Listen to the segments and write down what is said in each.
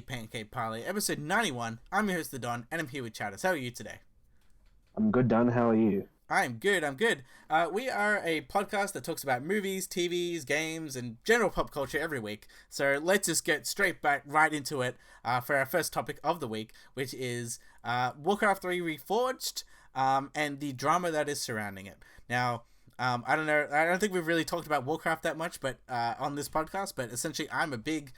Pancake Parlay, episode 91. I'm your host, The Don, and I'm here with Chatters. How are you today? I'm good, Dan. How are you? I'm good. We are a podcast that talks about movies, TVs, games, and general pop culture every week. So let's just get straight back right into it for our first topic of the week, which is Warcraft 3 Reforged and the drama that is surrounding it. Now, I don't know. I don't think we've really talked about Warcraft that much, but on this podcast. But essentially, I'm a big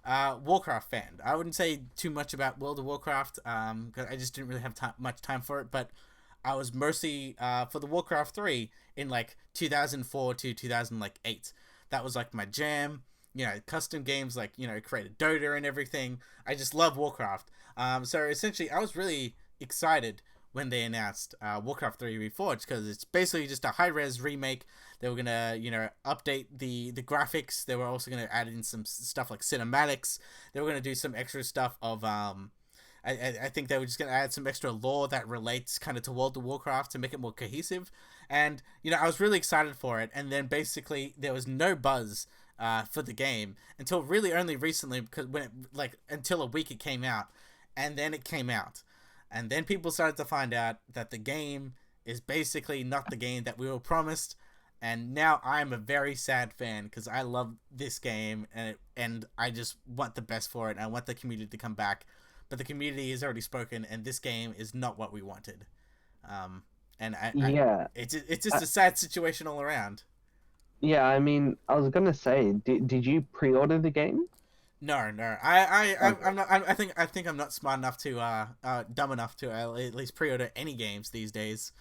Warcraft fan. I wouldn't say too much about World of Warcraft because I just didn't really have much time for it. But I was mostly for the Warcraft 3 in like 2004 to 2008. That was like my jam. You know, custom games like, you know, created Dota and everything. I just love Warcraft. So essentially, I was really excited when they announced Warcraft 3 Reforged because it's basically just a high res remake. They were gonna, you know, update the graphics. They were also gonna add in some stuff like cinematics. They were gonna do some extra stuff of I think they were just going to add some extra lore that relates kind of to World of Warcraft to make it more cohesive. And, you know, I was really excited for it. And then basically there was no buzz for the game until really only recently, because when it, like, until a week it came out. And then it came out. And then people started to find out that the game is basically not the game that we were promised. And now I'm a very sad fan because I love this game and I just want the best for it. I want the community to come back, but the community has already spoken, and this game is not what we wanted. And Yeah, it's just I, a sad situation all around. yeah. I mean, I was gonna say, did you pre-order the game? No, no, Okay. I'm not. I think I'm not smart enough to, dumb enough to at least pre-order any games these days.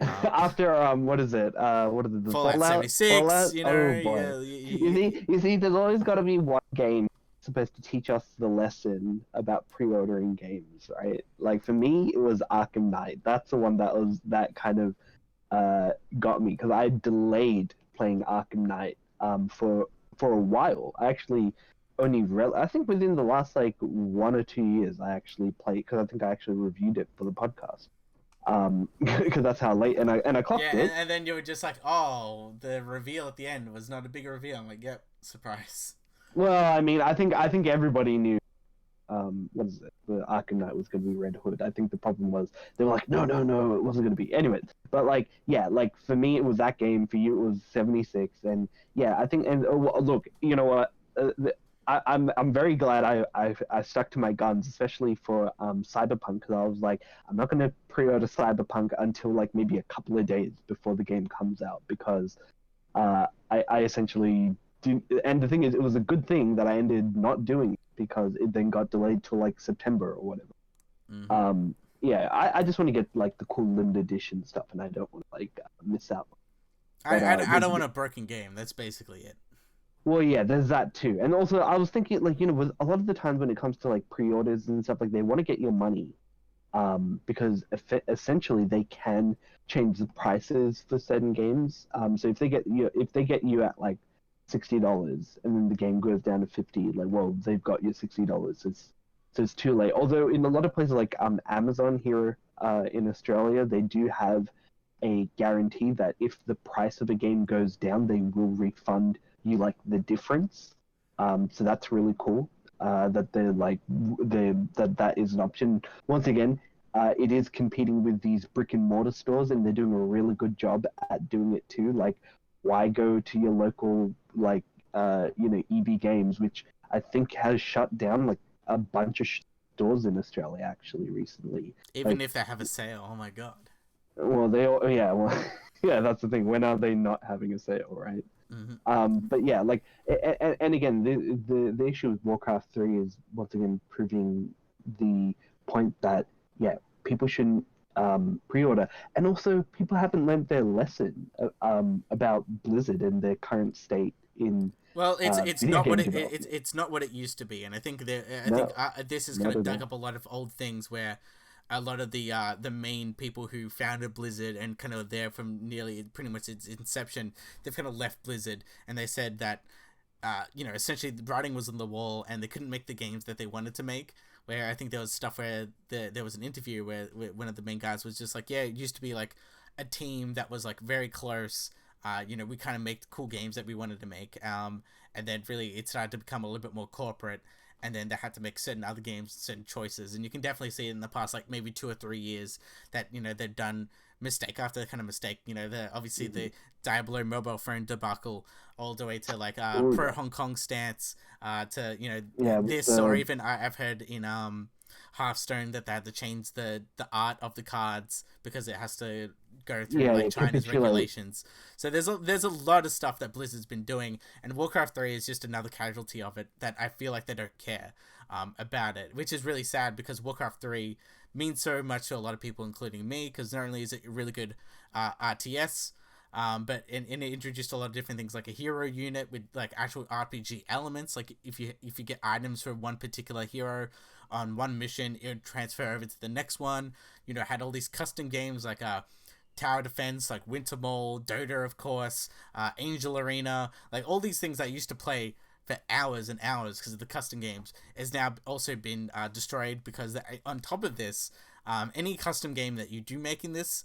Um, After what is it? What is it? The Fallout Fallout? 76, Fallout? you know, Oh boy. yeah, You see, there's always got to be one game supposed to teach us the lesson about pre-ordering games, right? Like for me, it was Arkham Knight. That's the one that kind of got me because I delayed playing Arkham Knight for a while. I actually I think within the last like 1 or 2 years I actually played because I think I actually reviewed it for the podcast. Because that's how late and I yeah, clocked it. and then you were just like, oh, the reveal at the end was not a big reveal. I'm like, yep, surprise. Well, I mean, I think everybody knew what is it? The Arkham Knight was going to be Red Hood. I think the problem was they were like, no, no, no, it wasn't going to be. Anyway, but like, yeah, like for me, it was that game. For you, it was 76, and yeah, I think. And look, you know what? I'm very glad I stuck to my guns, especially for Cyberpunk, because I was like, I'm not going to pre-order Cyberpunk until like maybe a couple of days before the game comes out because I essentially do, and the thing is, it was a good thing that I ended not doing it because it then got delayed till like September or whatever. Mm-hmm. Um, yeah, I just want to get like the cool limited edition stuff, and I don't want to like miss out. But I don't want a broken game. That's basically it. well, yeah, there's that too, and also I was thinking like with a lot of the times when it comes to like pre-orders and stuff, like they want to get your money, because essentially they can change the prices for certain games. So if they get you at like $60 and then the game goes down to 50, like well they've got you $60. So it's too late. Although in a lot of places like Amazon here in Australia, they do have a guarantee that if the price of a game goes down, they will refund you like the difference. So that's really cool. That they're like that is an option. Once again, it is competing with these brick and mortar stores, and they're doing a really good job at doing it too. Like, why go to your local like EB Games, which I think has shut down like a bunch of stores in Australia actually recently. Even Like, if they have a sale, oh my god. well, they all yeah, well, yeah, that's the thing. When are they not having a sale, right? Mm-hmm. But yeah, like, and again, the issue with Warcraft 3 is once again proving the point that yeah, people shouldn't pre-order, and also people haven't learned their lesson about Blizzard and their current state in Well, it's video not what game it's development. it's not what it used to be, and I think No, this has kind not of at dug up all. a lot of old things where a lot of the main people who founded Blizzard and kind of there from nearly pretty much its inception, they've kind of left Blizzard, and they said that you know, essentially the writing was on the wall and they couldn't make the games that they wanted to make. Where I think there was stuff where there was an interview where one of the main guys was just like, yeah, it used to be like a team that was like very close. You know, we kind of make cool games that we wanted to make. And then really it started to become a little bit more corporate. and then they had to make certain other games, certain choices, and you can definitely see it in the past, like maybe 2 or 3 years, that they've done mistake after kind of mistake. The obviously the Diablo mobile phone debacle, all the way to like Oh pro yeah, Hong Kong stance, to yeah. With this, or even I've heard in Hearthstone that they had to change the art of the cards because it has to go through yeah, like yeah, China's capitulate. regulations. So there's a lot of stuff that Blizzard's been doing, and Warcraft 3 is just another casualty of it, that I feel like they don't care about it, which is really sad, because Warcraft 3 means so much to a lot of people, including me, because not only is it a really good RTS, but it introduced a lot of different things, like a hero unit with like actual RPG elements. Like if you get items for one particular hero on one mission, it would transfer over to the next one. Had all these custom games like Tower Defense, like Winter Mall, Dota, of course, Angel Arena, like all these things I used to play for hours and hours because of the custom games, has now also been destroyed, because on top of this, any custom game that you do make in this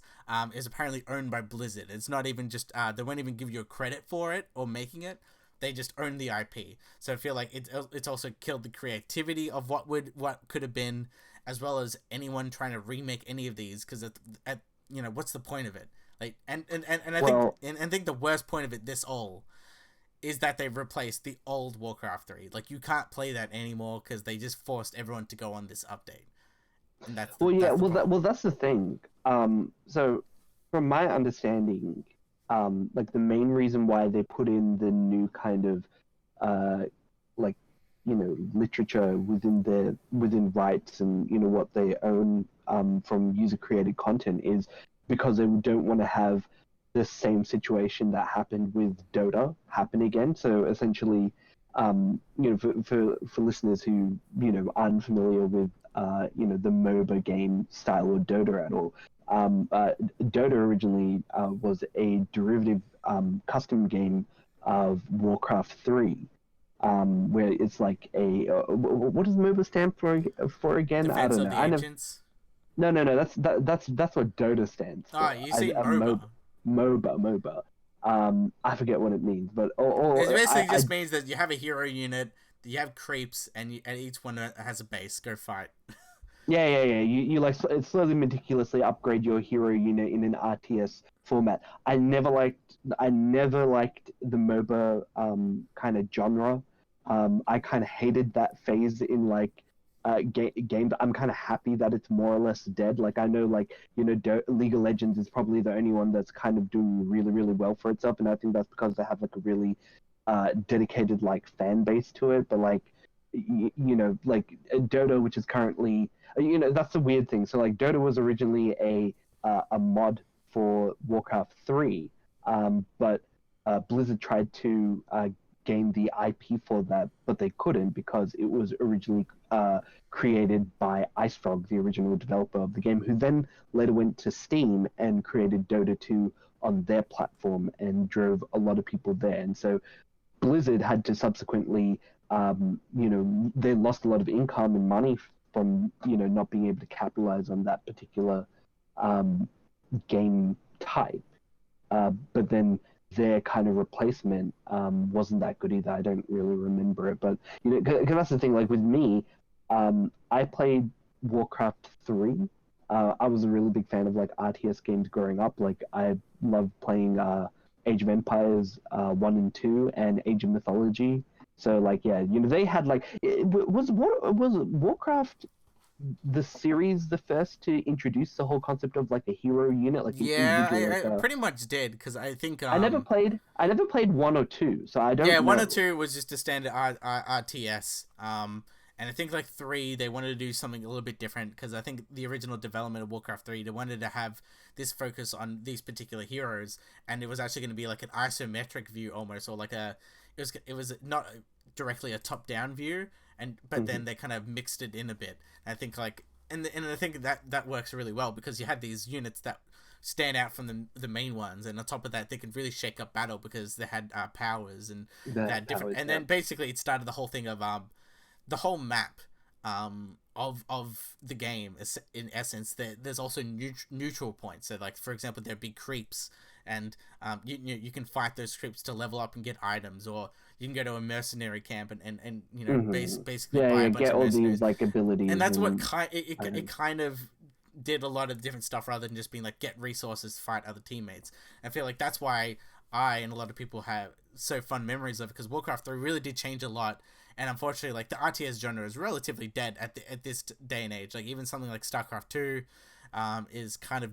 is apparently owned by Blizzard. It's not even just, they won't even give you a credit for it or making it. They just own the IP. So I feel like it's also killed the creativity of what could have been, as well as anyone trying to remake any of these, because what's the point of it? Like, and I Well, think the worst point of it, this all, is that they've replaced the old Warcraft 3. Like, you can't play that anymore because they just forced everyone to go on this update, and yeah. that's the problem. That's the thing. So from my understanding, like the main reason why they put in the new kind of like literature within rights and what they own from user created content is because they don't want to have the same situation that happened with Dota happen again. So essentially, for listeners who aren't familiar with the MOBA game style or Dota at all, Dota originally was a derivative custom game of Warcraft 3, where it's like what does MOBA stand for again? I Defense don't of know. the I never. Ancients. No. That's what Dota stands Ah, for. you I, say a MOBA, MOBA. MOBA. I forget what it means, but It basically I just means that you have a hero unit, you have creeps, and each one has a base. Go fight. yeah. You like slowly meticulously upgrade your hero unit in an RTS format. I never liked the MOBA kind of genre. I kind of hated that phase in like games. I'm kind of happy that it's more or less dead. Like I know like League of Legends is probably the only one that's kind of doing really well for itself, and I think that's because they have like a really dedicated like fan base to it. But like like Dota, which is currently that's the weird thing. So like Dota was originally a mod for Warcraft 3, but Blizzard tried to gain the IP for that, but they couldn't because it was originally created by IceFrog, the original developer of the game, who then later went to Steam and created Dota 2 on their platform and drove a lot of people there. And so Blizzard had to subsequently, they lost a lot of income and money from, not being able to capitalize on that particular game type. But then their kind of replacement wasn't that good either. I don't really remember it, but because that's the thing. Like with me, I played Warcraft 3. I was a really big fan of like RTS games growing up. Like I loved playing Age of Empires 1 and 2 and Age of Mythology. So like yeah, they had like was Warcraft the series the first to introduce the whole concept of like a hero unit, like an Yeah, individual like I pretty much did, because I think I never played 1 or 2, so I yeah, don't one or know. two was just a standard RTS. And I think like three, they wanted to do something a little bit different, because I think the original development of Warcraft 3, they wanted to have this focus on these particular heroes, and it was actually going to be like an isometric view almost, or like it was not directly a top down view, but Mm-hmm. then they kind of mixed it in a bit. I think like and I think that works really well, because you had these units that stand out from the main ones, and on top of that they could really shake up battle because they had powers, and they The had different, powers, and yeah. then basically it started the whole thing of the whole map of the game. In essence, there's also neutral points. So like, for example, there'd be creeps, and you can fight those creeps to level up and get items, or you can go to a mercenary camp and basically Yeah, buy yeah, a bunch get of all mercenaries. these like abilities And that's what and it items. kind of did a lot of different stuff rather than just being like get resources to fight other teammates. I feel like that's why I and a lot of people have so fun memories of it, because Warcraft 3 really did change a lot. And unfortunately, like the RTS genre is relatively dead at this day and age. Like even something like StarCraft 2 is kind of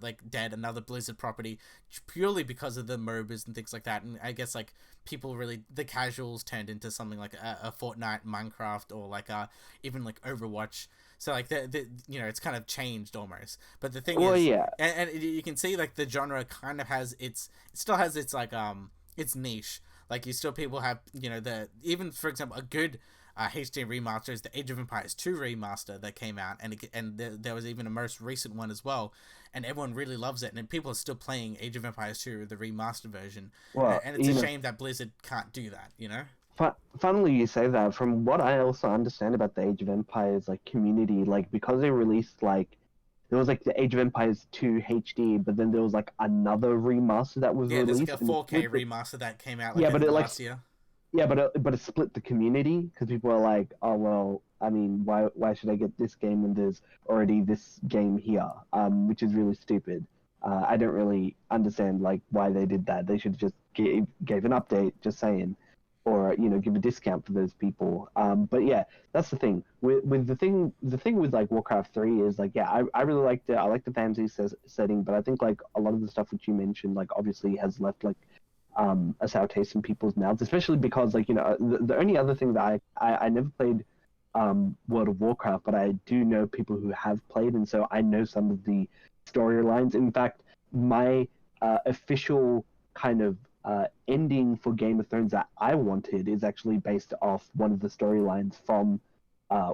like dead, another Blizzard property, purely because of the MOBAs and things like that. And I guess like people really, the casuals turned into something like a Fortnite, Minecraft, or like even like Overwatch. So like it's kind of changed almost. But the thing Well, is, yeah, and you can see like the genre kind of has it still has its like its niche. Like you still people have the even for example a good HD remaster is the Age of Empires 2 remaster that came out, and there was even a most recent one as well, and everyone really loves it, and people are still playing Age of Empires 2, the remaster version, well, and it's a shame that Blizzard can't do that. Funnily you say that. From what I also understand about the Age of Empires like community, like because they released like there was like the Age of Empires 2 HD, but then there was like another remaster that was Yeah, there's like a released, and it 4K split the remaster that came out like yeah, I but think it like last year. yeah, but it split the community because people are like, oh well, I mean, why should I get this game when there's already this game here? Which is really stupid. I don't really understand like why they did that. They should just gave an update, just saying, or give a discount for those people. But yeah, that's the thing with the thing with like Warcraft 3 is like yeah, I really liked it. I like the fantasy setting, but I think like a lot of the stuff which you mentioned like obviously has left like a sour taste in people's mouths, especially because like the only other thing that I never played World of Warcraft, but I do know people who have played, and so I know some of the storylines. In fact, my official kind of ending for Game of Thrones that I wanted is actually based off one of the storylines from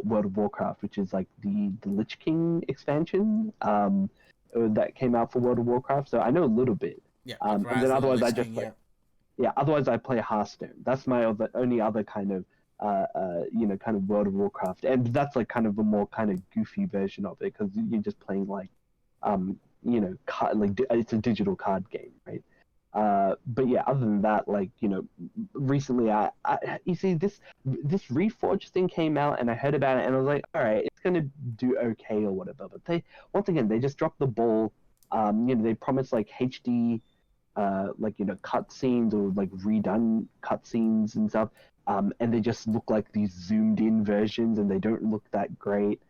World of Warcraft, which is like the Lich King expansion that came out for World of Warcraft. So I know a little bit. Yeah, like And then Rise of the otherwise I Lich just King. play Yeah. yeah, otherwise I play Hearthstone. That's my only other kind of kind of World of Warcraft, and that's like kind of a more kind of goofy version of it because you're just playing like it's a digital card game, right? But yeah, other than that, like recently I you see this Reforged thing came out and I heard about it and I was like, all right, it's gonna do okay or whatever. But once again they just dropped the ball. They promised like HD cutscenes or like redone cutscenes and stuff. And they just look like these zoomed in versions and they don't look that great.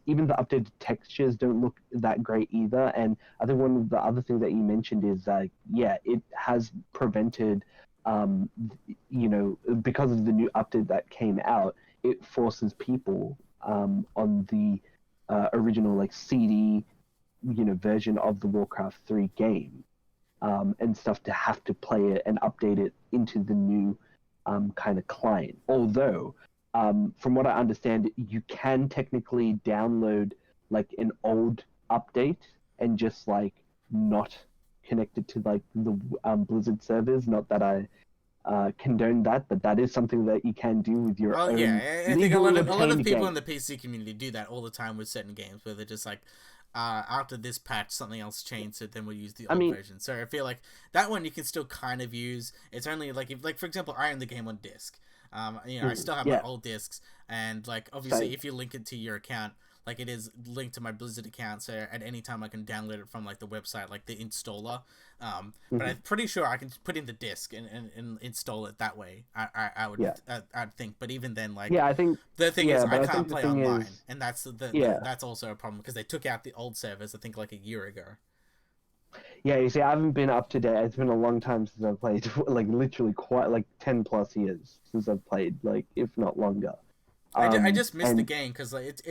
Even the updated textures don't look that great either. And I think one of the other things that you mentioned is that, yeah, it has prevented, because of the new update that came out, it forces people on the original like CD, version of the Warcraft 3 game and stuff to have to play it and update it into the new kind of client. Although, from what I understand, you can technically download like an old update and just like not connect it to like the Blizzard servers. Not that I condone that, but that is something that you can do with your Well, own yeah, I think legally a lot of obtained people in game. the PC community do that all the time with certain games, where they're just like, after this patch, something else changed, so then we'll use the I old mean, version. So I feel like that one you can still kind of use. It's only like if, like for example, I own the game on disc. I still have my yeah, old discs, and like obviously, same. if you link it to your account, like it is linked to my Blizzard account, so at any time I can download it from like the website, like the installer. But Mhm. I'm pretty sure I can put in the disc and install it that way. I would Yeah, I'd think, but even then, like yeah. I think the thing is, yeah, I but I can't think the play thing online, is and that's yeah. that's also a problem because they took out the old servers. I think like a year ago. Yeah, you see, I haven't been up to date. It's been a long time since I've played, like literally quite like 10 plus years since I've played, like if not longer. I just missed the And game because like it's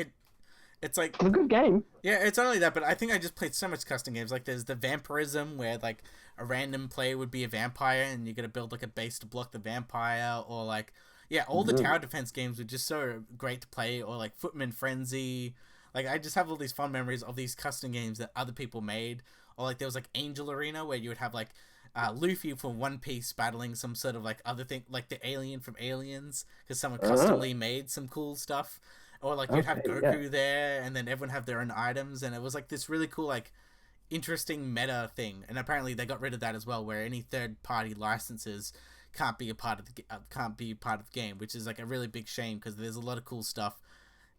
like it's a good game. yeah, it's not only that, but I think I just played so much custom games. Like there's the vampirism where like a random player would be a vampire and you got to build like a base to block the vampire, or like yeah, all the Mm. tower defense games were just so great to play, or like Footman Frenzy. Like I just have all these fun memories of these custom games that other people made, or like there was like Angel Arena where you would have like Luffy from One Piece battling some sort of like other thing, like the alien from Aliens, because someone Uh, customly made some cool stuff. or like you'd have Okay, yeah. Goku there, and then everyone have their own items, and it was like this really cool like interesting meta thing. And apparently they got rid of that as well, where any third party licenses can't be a part of the game, which is like a really big shame because there's a lot of cool stuff.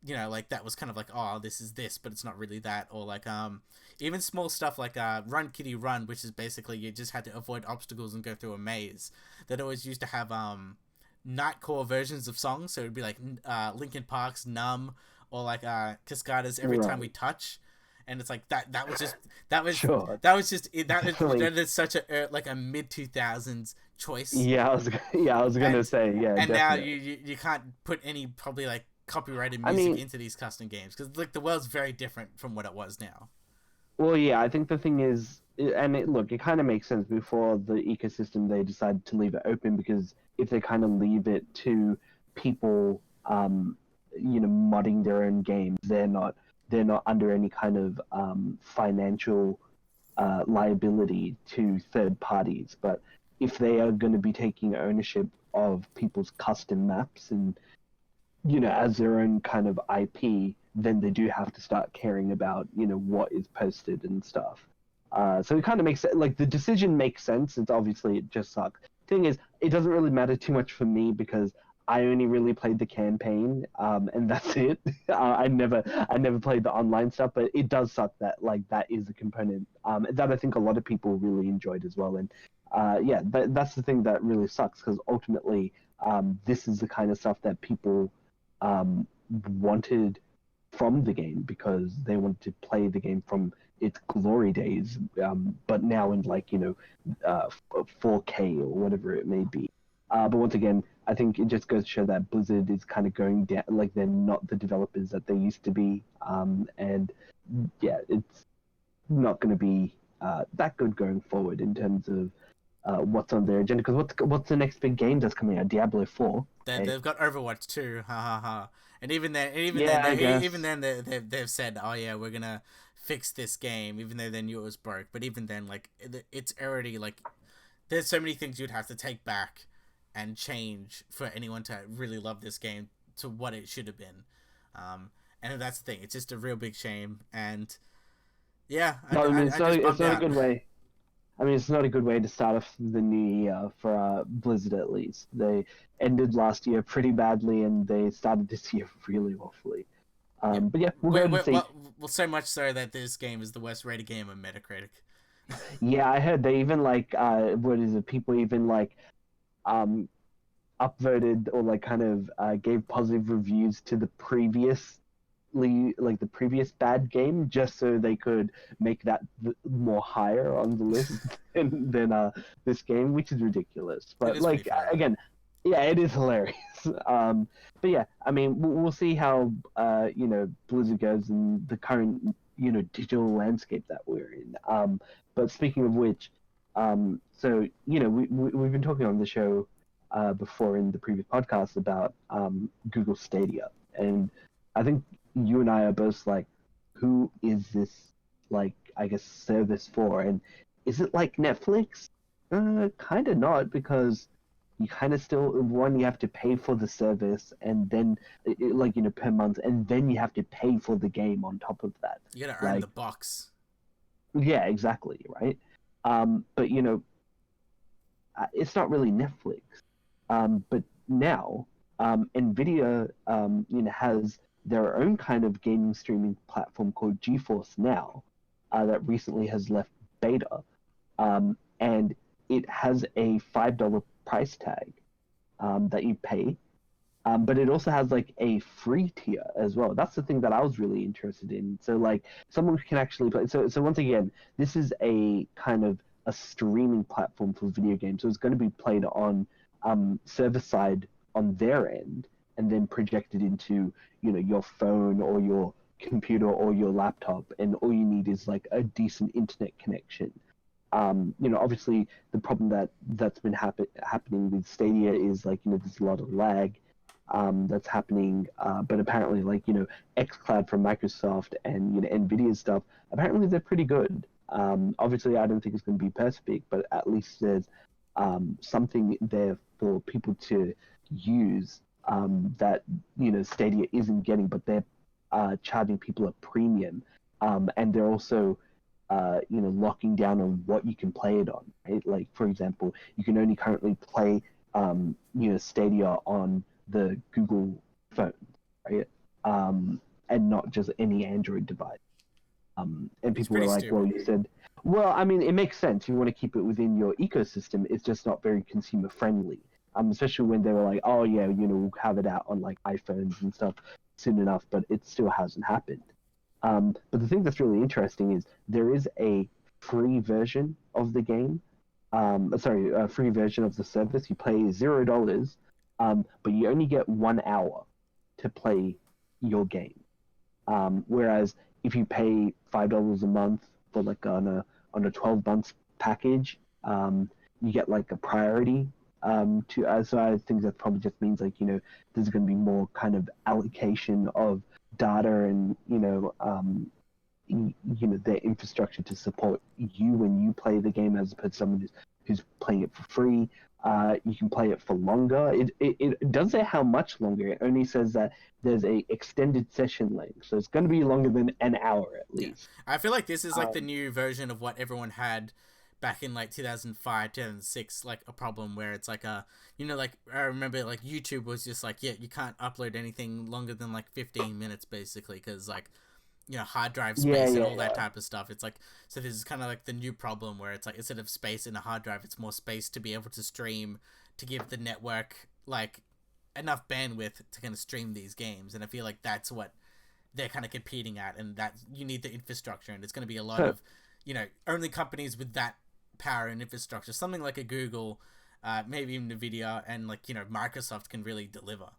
Like that was kind of like, oh, this is this, but it's not really that. Or like even small stuff like Run Kitty Run, which is basically you just had to avoid obstacles and go through a maze. That always used to have nightcore versions of songs, so it'd be like Linkin Park's Numb, or like Cascada's Every Time We Touch. And it's like that was just Sure. that is such a like a mid 2000s choice. Yeah, I was gonna say, yeah. And definitely. now you can't put any probably like copyrighted music into these custom games because like the world's very different from what it was now. Well, yeah, I think the thing is, and it kind of makes sense. Before the ecosystem, they decided to leave it open because if they kind of leave it to people, modding their own games, they're not under any kind of financial liability to third parties. But if they are going to be taking ownership of people's custom maps and as their own kind of IP, then they do have to start caring about what is posted and stuff. So it kind of makes like the decision makes sense. It's obviously it just sucks. Thing is, it doesn't really matter too much for me because I only really played the campaign, and that's it. I never played the online stuff, but it does suck that like that is a component that I think a lot of people really enjoyed as well. And that's the thing that really sucks because ultimately, this is the kind of stuff that people wanted from the game because they wanted to play the game from its glory days, but now in like 4K or whatever it may be. But once again, I think it just goes to show that Blizzard is kind of going down, like they're not the developers that they used to be, and yeah, it's not going to be that good going forward in terms of what's on their agenda. Because what's the next big game that's coming out? Diablo 4. They've got Overwatch 2, ha ha ha. And even then, they've said, oh yeah, we're gonna fix this game, even though they knew it was broke. But even then, like it's already like there's so many things you'd have to take back and change for anyone to really love this game to what it should have been. And that's the thing; it's just a real big shame. And yeah, it's not a good way. I mean, it's not a good way to start off the new year for Blizzard, at least. They ended last year pretty badly, and they started this year really awfully. But yeah, we'll go and see. Well, so much so that this game is the worst rated game on Metacritic. Yeah, I heard they even like, what is it? People even like, upvoted or like kind of gave positive reviews to the previous bad game just so they could make that more higher on the list than this game, which is ridiculous. But like again, yeah, it is hilarious. But yeah, I mean, we'll see how Blizzard goes in the current digital landscape that we're in. But speaking of which, so we've been talking on the show before in the previous podcast about Google Stadia, and I think you and I are both like, who is this, like, I guess, service for? And is it like Netflix? Kind of not, because you kind of still, one, you have to pay for the service, and then, per month, and then you have to pay for the game on top of that. You gotta earn the bucks. Yeah, exactly, right? But, it's not really Netflix. But now, NVIDIA, has their own kind of gaming streaming platform called GeForce Now that recently has left beta. And it has a $5 price tag that you pay. But it also has like a free tier as well. That's the thing that I was really interested in. So like someone can actually play. So once again, this is a kind of a streaming platform for video games. So it's going to be played on server side on their end, and then projected into your phone or your computer or your laptop, and all you need is like a decent internet connection. Obviously the problem that's been happening with Stadia is like there's a lot of lag that's happening, but apparently like xCloud from Microsoft and Nvidia stuff, apparently they're pretty good. Obviously I don't think it's going to be perfect, but at least there's something there for people to use that Stadia isn't getting, but they're charging people a premium, and they're also locking down on what you can play it on. Right? Like for example, you can only currently play Stadia on the Google phone, right? And not just any Android device. And It's people were pretty like, well, stupid. you said, well, I mean, it makes sense. You want to keep it within your ecosystem. It's just not very consumer friendly. Especially when they were like, oh yeah, we'll have it out on like iPhones and stuff soon enough, but it still hasn't happened. But the thing that's really interesting is there is a free version of the game. Sorry, a free version of the service. You pay $0, but you only get 1 hour to play your game. Whereas if you pay $5 a month for like on a 12 months package, you get like a priority. So I think that probably just means like there's going to be more kind of allocation of data and their infrastructure to support you when you play the game as opposed to someone who's playing it for free. You can play it for longer. It doesn't say how much longer. It only says that there's a extended session length, so it's going to be longer than an hour at Yeah, least. I feel like this is like the Um, new version of what everyone had back in like 2005, 2006, like a problem where it's like like I remember like YouTube was just like, yeah, you can't upload anything longer than like 15 minutes basically because like hard drive yeah, space and yeah, all that yeah. type of stuff. It's like, so this is kind of like the new problem where it's like instead of space in a hard drive, it's more space to be able to stream, to give the network like enough bandwidth to kind of stream these games. And I feel like that's what they're kind of competing at, and that you need the infrastructure, and it's going to be a lot So of only companies with that power and infrastructure, something like a Google, maybe even Nvidia, and like Microsoft can really deliver.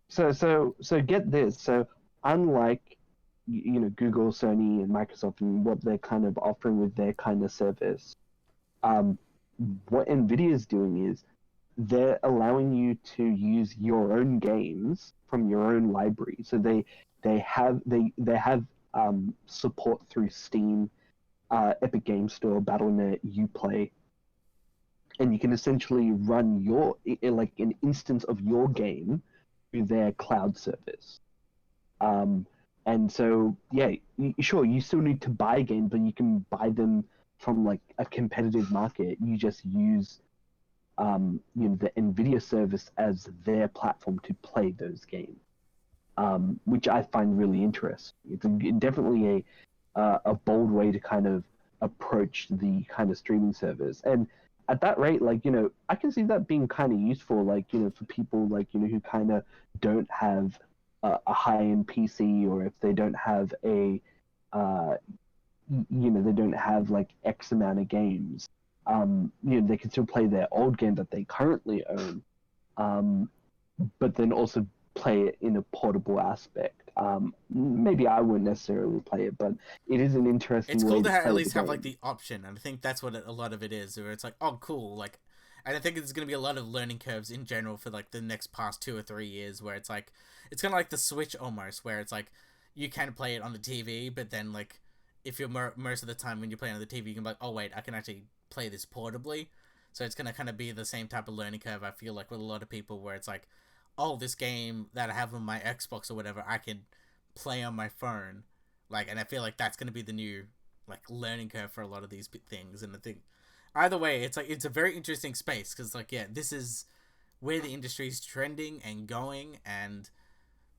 so get this. So unlike Google, Sony, and Microsoft and what they're kind of offering with their kind of service, um, what Nvidia is doing is they're allowing you to use your own games from your own library. So they have support through Steam, Epic Game Store, Battle.net, Uplay, and you can essentially run like an instance of your game through their cloud service. Um, and so yeah, sure, you still need to buy games, but you can buy them from like a competitive market. You just use the Nvidia service as their platform to play those games, which I find really interesting. It's definitely a bold way to kind of approach the kind of streaming service, and at that rate, like I can see that being kind of useful, like for people like who kind of don't have a high-end PC, or if they don't have uh, they don't have like X amount of games. They can still play their old game that they currently own, um, but then also play it in a portable aspect. Maybe I wouldn't necessarily play it, but it is an It's interesting cool way to to at play the least have like game. the option, and I think that's what a lot of it is, where it's like, oh, cool, like. And I think there's going to be a lot of learning curves in general for like the next past 2 or 3 years, where it's like it's kind of like the Switch almost, where it's like you can play it on the TV, but then like if you're most of the time when you're playing on the TV, you can be like, oh wait, I can actually play this portably. So it's gonna kind of be the same type of learning curve. I feel like with a lot of people, where it's like, oh, this game that I have on my Xbox or whatever, I can play on my phone, like, and I feel like that's gonna be the new like learning curve for a lot of these things. And I think either way, it's like it's a very interesting space because like yeah, this is where the industry is trending and going, and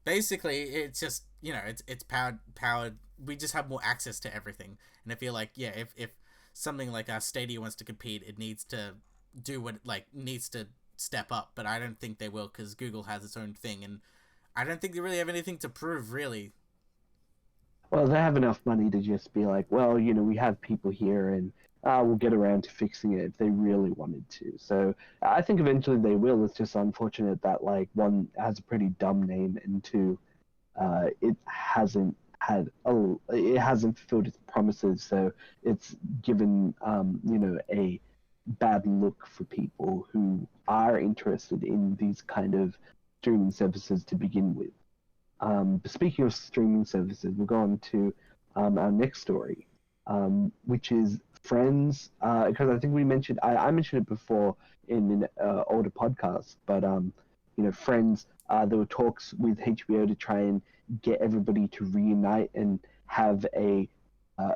basically it's just it's powered. We just have more access to everything, and I feel like yeah, if something like Stadia wants to compete, it needs to do what like needs to step up. But I don't think they will because Google has its own thing, and I don't think they really have anything to prove really. Well, they have enough money to just be like, well, we have people here, and we'll get around to fixing it if they really wanted to. So I think eventually they will. It's just unfortunate that like one has a pretty dumb name, and two, it hasn't fulfilled its promises, so it's given a bad look for people who are interested in these kind of streaming services to begin with. But speaking of streaming services, we'll go on to our next story, which is Friends. Because I think I mentioned it before in an older podcast, but Friends there were talks with HBO to try and get everybody to reunite and have a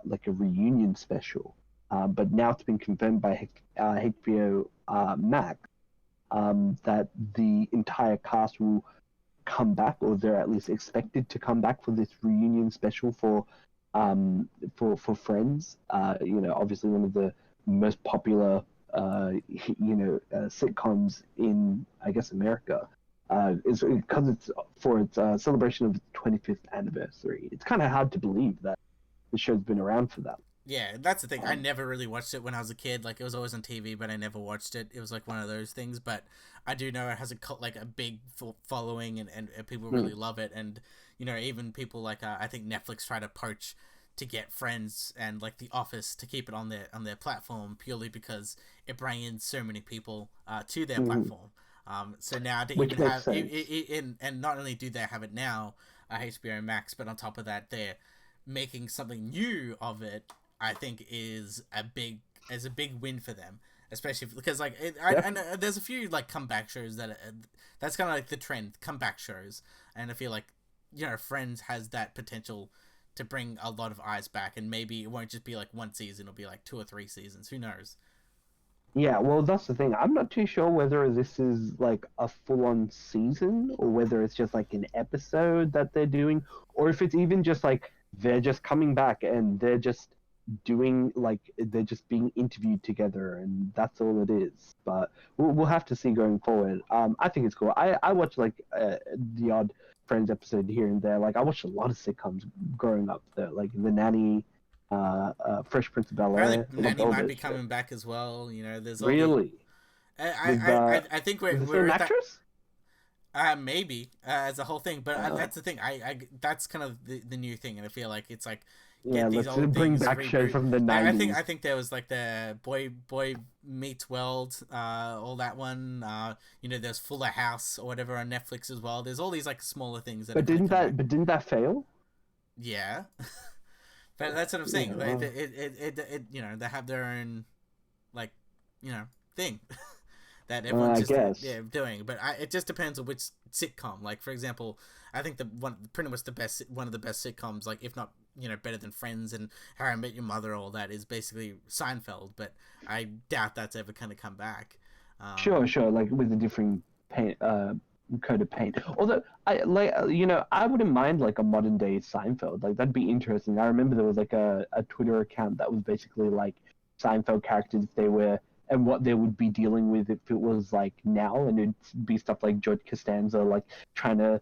like a reunion special. But now it's been confirmed by HBO Max that the entire cast will come back, or they're at least expected to come back for this reunion special for Friends. Obviously one of the most popular sitcoms in, I guess, America. Is because it's for its celebration of its 25th anniversary. It's kind of hard to believe that the show's been around for that. Yeah, that's the thing. I never really watched it when I was a kid. Like, it was always on TV, but I never watched it. It was like one of those things. But I do know it has a big following, and people really love it. And even people like I think Netflix try to poach to get Friends and like The Office to keep it on their platform purely because it brings in so many people to their platform. So now to Which even makes have sense. and not only do they have it now, HBO Max, but on top of that, they're making something new of it. I think is a big win for them, especially because like I know there's a few like comeback shows that's kind of like the trend, comeback shows, and I feel like Friends has that potential to bring a lot of eyes back, and maybe it won't just be like one season; it'll be like 2 or 3 seasons. Who knows? Yeah, well, that's the thing. I'm not too sure whether this is like a full-on season or whether it's just like an episode that they're doing, or if it's even just like they're just coming back and they're just doing like they're just being interviewed together and that's all it is. But we'll have to see going forward. I think it's cool. I watch like the odd Friends episode here and there. Like I watched a lot of sitcoms growing up, though, like The Nanny, Fresh Prince of Bel Apparently, Air. I loved Nanny all might those be shows. coming back as well. There's all the. Really? With I think was the we're same at that. actress? Maybe as a whole thing, but Uh, that's the thing. That's kind of the new thing, and I feel like it's like yeah, get these let's old bring things back shows reboot. from the Like '90s. I think there was like the Boy Meets World, all that one. There's Fuller House or whatever on Netflix as well. There's all these like smaller things that But have kind of didn't come back. that fail? Yeah, but that's what I'm Yeah, saying. Like well, they have their own like thing. That everyone's I just guess. doing. But it just depends on which sitcom. Like for example, I think pretty much one of the best sitcoms, like if not better than Friends and How I Met Your Mother, all that is basically Seinfeld. But I doubt that's ever gonna come back. Sure, sure. Like with a different paint, coat of paint. Although I wouldn't mind like a modern day Seinfeld. Like that'd be interesting. I remember there was like a Twitter account that was basically like Seinfeld characters if they were and what they would be dealing with if it was like now, and it'd be stuff like George Costanza like trying to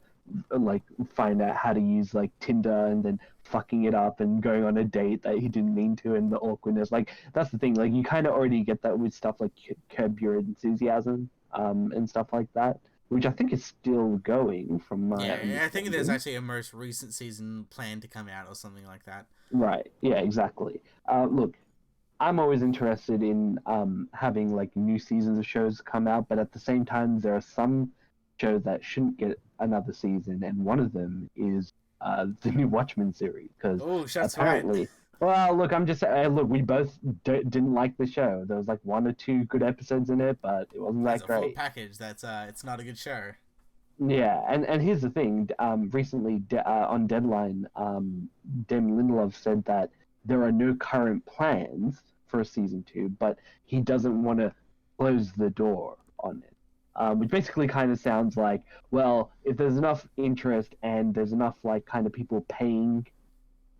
like find out how to use like Tinder and then fucking it up and going on a date that he didn't mean to and the awkwardness. Like that's the thing. Like you kind of already get that with stuff like Curb Your Enthusiasm and stuff like that, which I think is still going from my Yeah, I think there's understanding. actually a most recent season planned to come out or something like that. Right. Yeah. Exactly. Look, I'm always interested in having like new seasons of shows come out, but at the same time, there are some shows that shouldn't get another season, and one of them is the new Watchmen series because Oh, shots fired. apparently, well, look, I'm just look, we both didn't like the show. There was like one or two good episodes in it, but it wasn't As that a full great. package, it's not a good show. Yeah, and here's the thing. Recently on Deadline, Damon Lindelof said that there are no current plans for a season two, but he doesn't want to close the door on it. Which basically kind of sounds like, well, if there's enough interest and there's enough like kind of people paying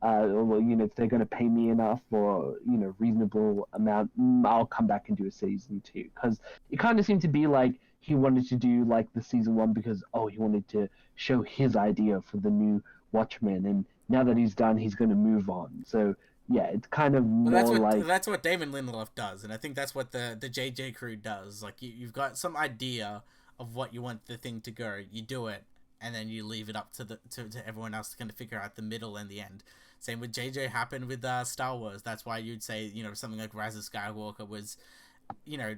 well, if they're going to pay me enough or reasonable amount, I'll come back and do a season two. Because it kind of seemed to be like he wanted to do like the season one because he wanted to show his idea for the new Watchmen, and now that he's done, he's going to move on. So yeah, it's kind of Well, that's more like what Damon Lindelof does, and I think that's what the JJ crew does. Like you've got some idea of what you want the thing to go, you do it, and then you leave it up to to everyone else to kind of figure out the middle and the end. Same with JJ happened with Star Wars. That's why you'd say something like Rise of Skywalker was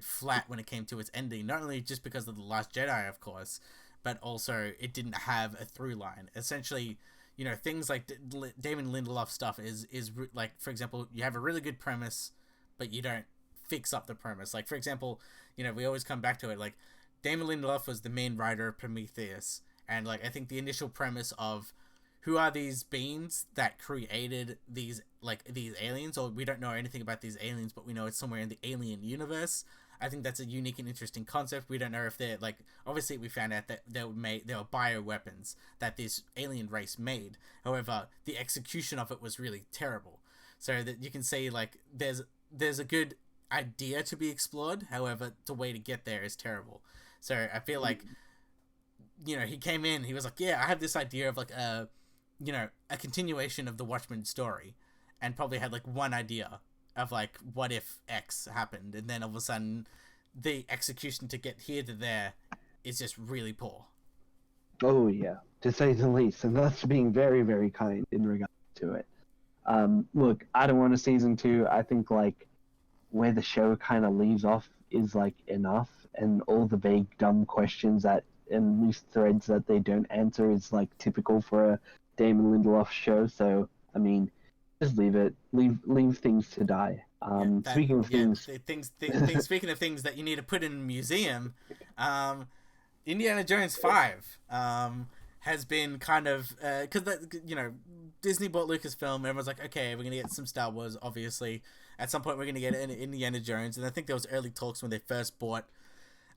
flat when it came to its ending. Not only just because of the Last Jedi, of course, but also it didn't have a through line. Essentially, things like Damon Lindelof stuff is like, for example, you have a really good premise, but you don't fix up the premise. Like for example, we always come back to it. Like Damon Lindelof was the main writer of Prometheus, And like I think the initial premise of who are these beings that created these aliens, or we don't know anything about these aliens, but we know it's somewhere in the alien universe. I think that's a unique and interesting concept. We don't know if they're like, obviously we found out that they were bioweapons that this alien race made. However, the execution of it was really terrible. So that you can see like there's a good idea to be explored. However, the way to get there is terrible. So I feel like, he came in, he was like, yeah, I have this idea of like a continuation of the Watchmen story, and probably had like one idea of like what if X happened, and then all of a sudden the execution to get here to there is just really poor. Oh yeah, to say the least, and that's being very, very kind in regard to it. Look, I don't want a season 2. I think like where the show kind of leaves off is like enough, and all the vague, dumb questions that and loose threads that they don't answer is like typical for a Damon Lindelof show. So I mean, just leave it. Leave things to die. Speaking of things, speaking of things that you need to put in a museum, Indiana Jones 5 has been kind of because Disney bought Lucasfilm. Everyone's like, okay, we're gonna get some Star Wars. Obviously, at some point we're gonna get Indiana Jones, and I think there was early talks when they first bought.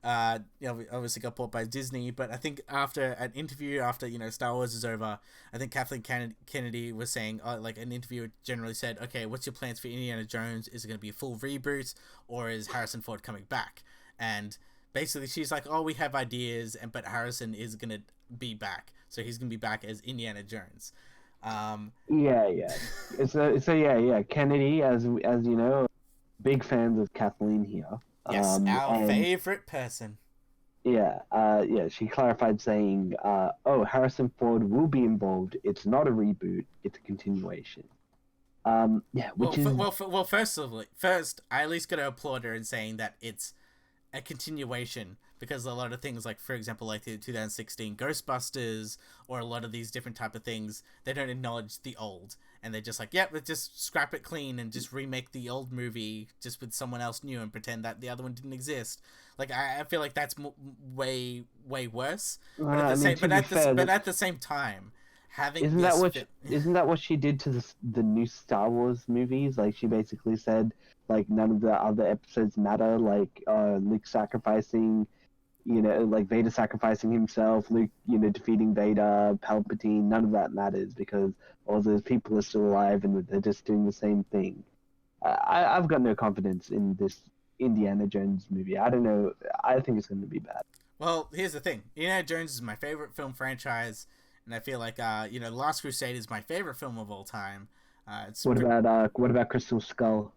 Obviously got bought by Disney, but I think after an interview, after Star Wars is over, I think Kathleen Kennedy was saying, like an interviewer generally said, okay, what's your plans for Indiana Jones? Is it going to be a full reboot, or is Harrison Ford coming back? And basically she's like, oh, we have ideas, but Harrison is going to be back, so he's going to be back as Indiana Jones. Yeah. So Kennedy, as you know, big fans of Kathleen here. Yes, our favorite person. Yeah, she clarified saying, Harrison Ford will be involved. It's not a reboot, it's a continuation. First, I at least got to applaud her in saying that it's a continuation, because a lot of things, like for example, like the 2016 Ghostbusters, or a lot of these different type of things, they don't acknowledge the old, and they're just like, yep, let's just scrap it clean and just remake the old movie just with someone else new and pretend that the other one didn't exist. Like I feel like that's way worse. But at the same time, having isn't that what she did to the new Star Wars movies? Like she basically said, like none of the other episodes matter. Like Luke sacrificing, like Vader sacrificing himself, Luke, defeating Vader, Palpatine. None of that matters because all those people are still alive and they're just doing the same thing. I've got no confidence in this Indiana Jones movie. I don't know. I think it's going to be bad. Well, here's the thing. Indiana Jones is my favorite film franchise, and I feel like The Last Crusade is my favorite film of all time. What about Crystal Skull?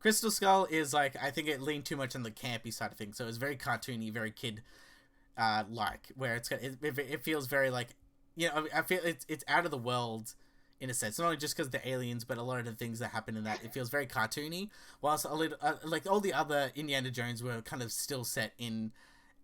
Crystal Skull is like, I think it leaned too much on the campy side of things, so it's very cartoony, very kid like, where it feels very like, I feel it's out of the world in a sense, not only just because of the aliens, but a lot of the things that happen in that, it feels very cartoony, whilst a little like all the other Indiana Jones were kind of still set in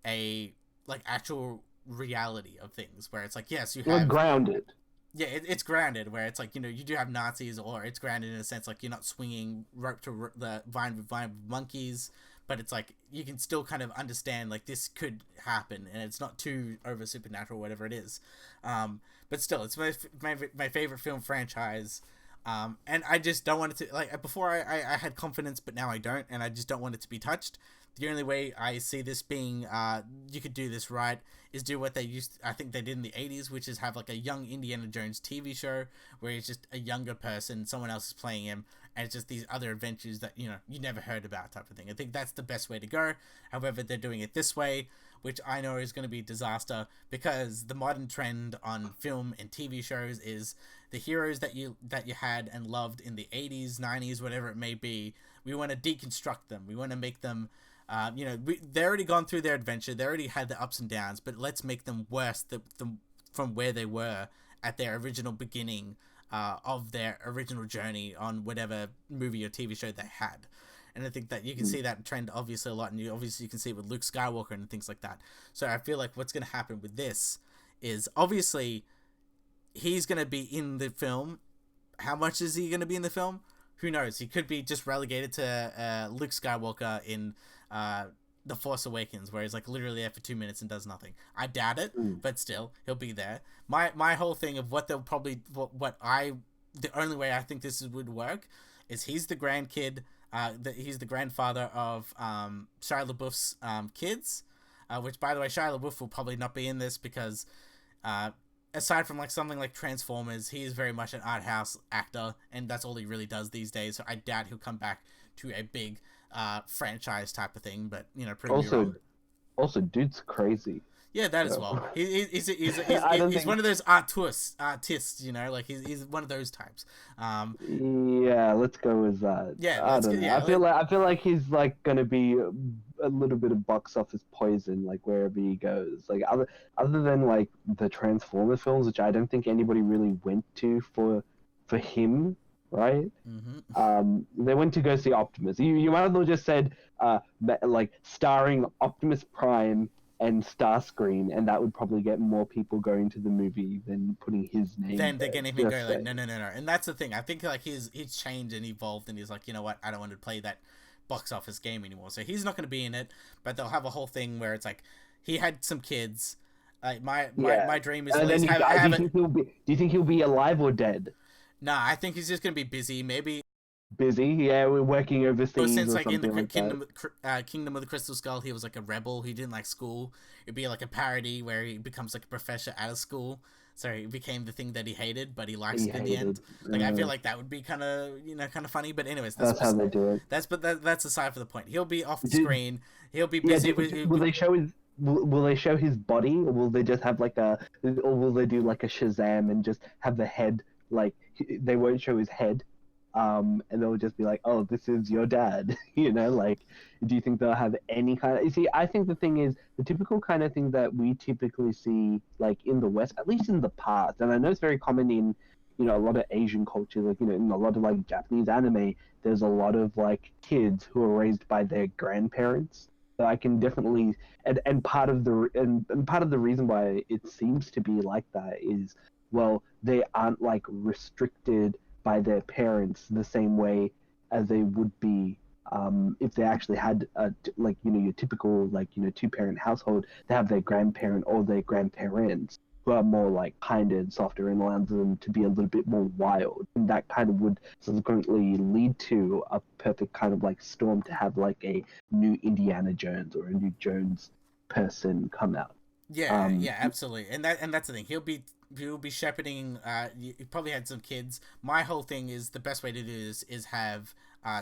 a like actual reality of things, where it's like, yes, you have grounded. Yeah, it's grounded, where it's like, you do have Nazis, or it's grounded in a sense like you're not swinging rope to the vine with monkeys, but it's like you can still kind of understand like this could happen, and it's not too over supernatural, whatever it is. But still, it's my favorite film franchise, and I just don't want it to, like, before I had confidence, but now I don't, and I just don't want it to be touched. The only way I see this being, you could do this right, is do what I think they did in the 80s, which is have like a young Indiana Jones TV show, where he's just a younger person, someone else is playing him, and it's just these other adventures that, you never heard about type of thing. I think that's the best way to go. However, they're doing it this way, which I know is going to be a disaster, because the modern trend on film and TV shows is the heroes that you had and loved in the 80s, 90s, whatever it may be, we want to deconstruct them. We want to make them, they're already gone through their adventure. They already had the ups and downs, but let's make them worse from where they were at their original beginning of their original journey on whatever movie or TV show they had. And I think that you can see that trend obviously a lot, and you can see it with Luke Skywalker and things like that. So I feel like what's going to happen with this is, obviously he's going to be in the film. How much is he going to be in the film? Who knows? He could be just relegated to Luke Skywalker in The Force Awakens, where he's like literally there for 2 minutes and does nothing. I doubt it, but still, he'll be there. My whole thing of what they'll probably the only way I think would work is he's the grandkid, he's the grandfather of Shia LaBeouf's kids, which by the way Shia LaBeouf will probably not be in this because aside from like something like Transformers, he is very much an art house actor, and that's all he really does these days. So I doubt he'll come back to a big franchise type of thing. But prove me wrong. Also, dude's crazy. Yeah, that as well. He's one of those artists. Like he's one of those types. Yeah, let's go with that. Yeah, I don't know. I feel like he's like gonna be a little bit of box office poison, like wherever he goes. Like other than like the Transformer films, which I don't think anybody really went to for him, right? They went to go see Optimus. You might as well just said like starring Optimus Prime and Starscream, and that would probably get more people going to the movie than putting his name. Then they're gonna even go like no, and that's the thing. I think like he's changed and evolved, and he's like, you know what, I don't want to play that box office game anymore. So he's not gonna be in it, but they'll have a whole thing where it's like he had some kids. Like my dream is to do you think he'll be alive or dead? Nah, I think he's just gonna be busy. Maybe. Busy, yeah, we're working overseas. Since or like in the like Kingdom of the Crystal Skull, he was like a rebel. He didn't like school. It'd be like a parody where he becomes like a professor out of school. So he became the thing that he hated, but he likes it in the end. Like I feel like that would be kind of funny. But anyways, that's how they do it. That's aside for the point. He'll be off the screen. He'll be busy. Will they show his? Will they show his body, or will they just have like or will they do like a Shazam and just have the head? Like they won't show his head. And they'll just be like, "Oh, this is your dad," Like, do you think they'll have any kind of? You see, I think the thing is the typical kind of thing that we typically see, like in the West, at least in the past, and I know it's very common in, a lot of Asian cultures, like in a lot of like Japanese anime. There's a lot of like kids who are raised by their grandparents. So I can definitely, and part of the reason why it seems to be like that is, well, they aren't like restricted by their parents the same way as they would be if they actually had your typical two-parent household. They have their grandparent or their grandparents who are more like kinder and softer and allows them to be a little bit more wild, and that kind of would subsequently lead to a perfect kind of like storm to have like a new Indiana Jones or a new Jones person come out. Yeah, absolutely, and that's the thing. He'll be shepherding. He probably had some kids. My whole thing is the best way to do this is have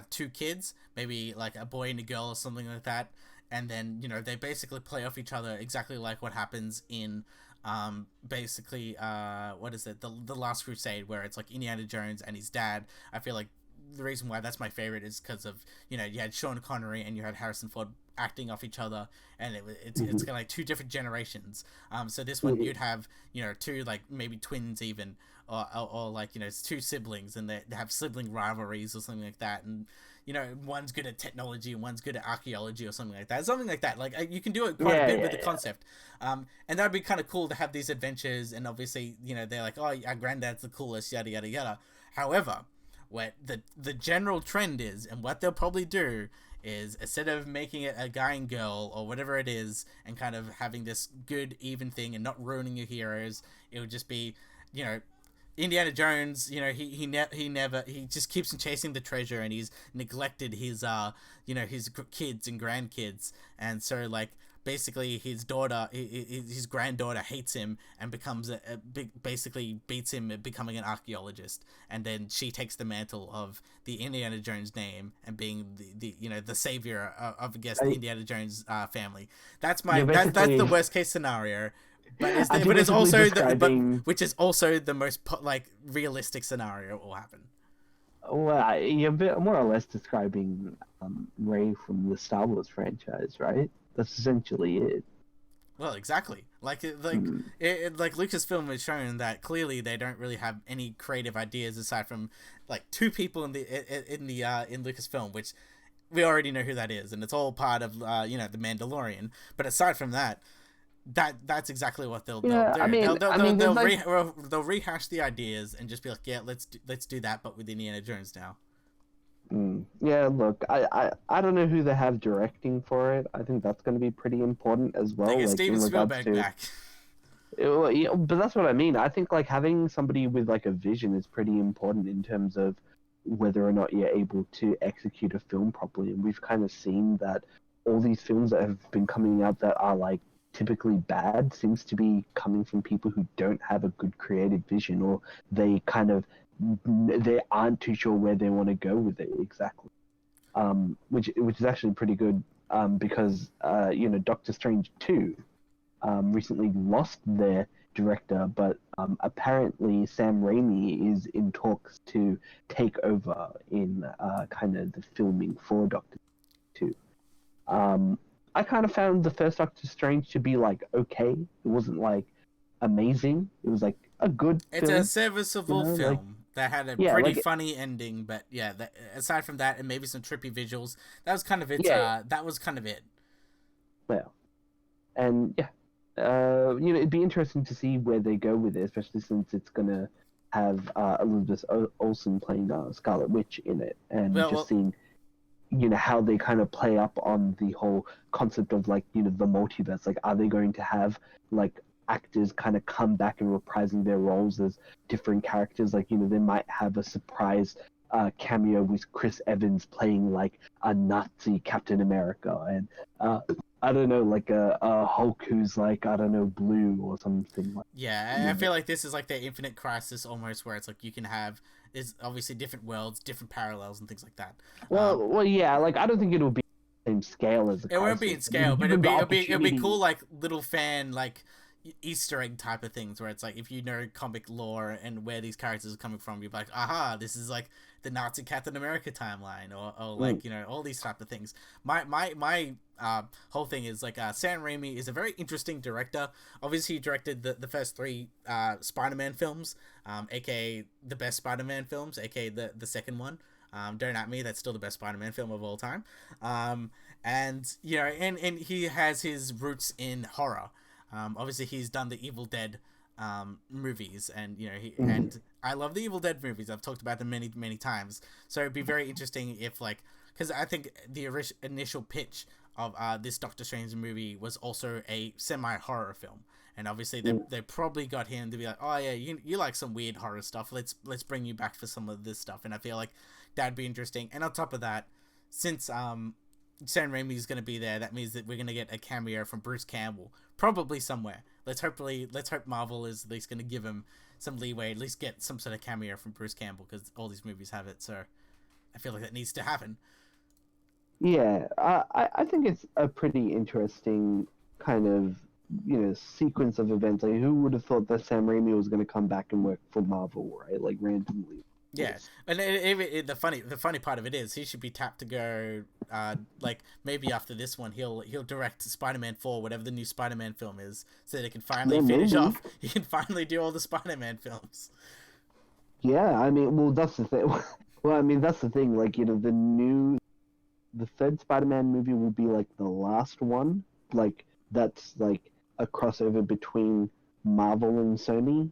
two kids, maybe like a boy and a girl or something like that, and then they basically play off each other exactly like what happens in what is it, the Last Crusade, where it's like Indiana Jones and his dad. I feel like the reason why that's my favorite is because of you had Sean Connery and you had Harrison Ford acting off each other, and it's kind of like two different generations. So this one you'd have two like maybe twins even, or like it's two siblings, and they have sibling rivalries or something like that, and one's good at technology and one's good at archaeology or something like that. Like you can do it quite a bit with the concept, and that'd be kind of cool to have these adventures. And obviously they're like, oh, our granddad's the coolest, yada yada yada. However, what the general trend is, and what they'll probably do is, instead of making it a guy and girl or whatever it is, and kind of having this good even thing and not ruining your heroes, it would just be Indiana Jones, he just keeps on chasing the treasure, and he's neglected his his kids and grandkids, and so like basically his daughter, his granddaughter hates him and becomes basically beats him at becoming an archaeologist, and then she takes the mantle of the Indiana Jones name and being the savior of I guess the Indiana Jones family. That's that's the worst case scenario. But it's also which is also the most realistic scenario will happen. Well, you're more or less describing Rey from the Star Wars franchise, right? That's essentially it. Well, exactly. Like Lucasfilm has shown that clearly they don't really have any creative ideas aside from like two people in Lucasfilm, which we already know who that is, and it's all part of the Mandalorian. But aside from that. That's exactly what they'll do. They'll rehash the ideas and just be like, yeah, let's do that, but with Indiana Jones now. Yeah, look, I don't know who they have directing for it. I think that's going to be pretty important as They well, get like Steven in regards Spielberg to. back. Well, yeah, but that's what I mean. I think like having somebody with like a vision is pretty important in terms of whether or not you're able to execute a film properly. And we've kind of seen that all these films that have been coming out that are like typically bad seems to be coming from people who don't have a good creative vision, or they kind of they aren't too sure where they want to go with it exactly. Which is actually pretty good, because Doctor Strange 2 recently lost their director, but apparently Sam Raimi is in talks to take over in kind of the filming for Doctor 2. I kind of found the first Doctor Strange to be like okay. It wasn't like amazing. It was like a good It's a film, serviceable like film that had a yeah, pretty like funny ending, but yeah, aside from that, and maybe some trippy visuals, that was kind of its. yeah, That was kind of it. well, and yeah, it'd be interesting to see where they go with it, especially since it's gonna have Elizabeth Olsen playing Scarlet Witch in it, and just Well, seeing how they kind of play up on the whole concept of like the multiverse. Like, are they going to have like actors kind of come back and reprising their roles as different characters? Like, they might have a surprise cameo with Chris Evans playing like a Nazi Captain America, and I don't know, like a Hulk who's like, I don't know, blue or something like. yeah, I feel like this is like their Infinite Crisis almost, where it's like you can have is obviously different worlds, different parallels, and things like that. Well, yeah. Like, I don't think it'll be the same scale as the It won't be Crisis. in I mean, scale, but given the it'd be opportunity. cool, like little fan like Easter egg type of things, where it's like if you know comic lore and where these characters are coming from, you're like, aha, this is like the Nazi Captain America timeline, or Mm, like all these type of things. My whole thing is like Sam Raimi is a very interesting director. Obviously, he directed the first three Spider-Man films, aka the best Spider-Man films, aka the second one. Don't at me, that's still the best Spider-Man film of all time. And and he has his roots in horror. Obviously, he's done the Evil Dead movies, and mhm. and I love the Evil Dead movies. I've talked about them many times. So it'd be very interesting if because I think the initial pitch of this Doctor Strange movie was also a semi horror film. And obviously Mm. they probably got him to be like, oh yeah, you like some weird horror stuff. Let's bring you back for some of this stuff. And I feel like that'd be interesting. And on top of that, since Sam Raimi is going to be there, that means that we're going to get a cameo from Bruce Campbell, probably somewhere. Let's hope Marvel is at least going to give him some leeway, at least get some sort of cameo from Bruce Campbell, because all these movies have it. So I feel like that needs to happen. Yeah, I think it's a pretty interesting kind of sequence of events. Like, who would have thought that Sam Raimi was going to come back and work for Marvel, right? Like, randomly. Yeah, Yes. and the funny part of it is he should be tapped to go. Like maybe after this one, he'll direct Spider-Man 4, whatever the new Spider-Man film is, so they can finally Yeah, finish maybe. off. He can finally do all the Spider-Man films. Yeah, I mean, well, that's the thing. Well, I mean, that's the thing. Like, the third Spider-Man movie will be like the last one. Like, that's like a crossover between Marvel and Sony.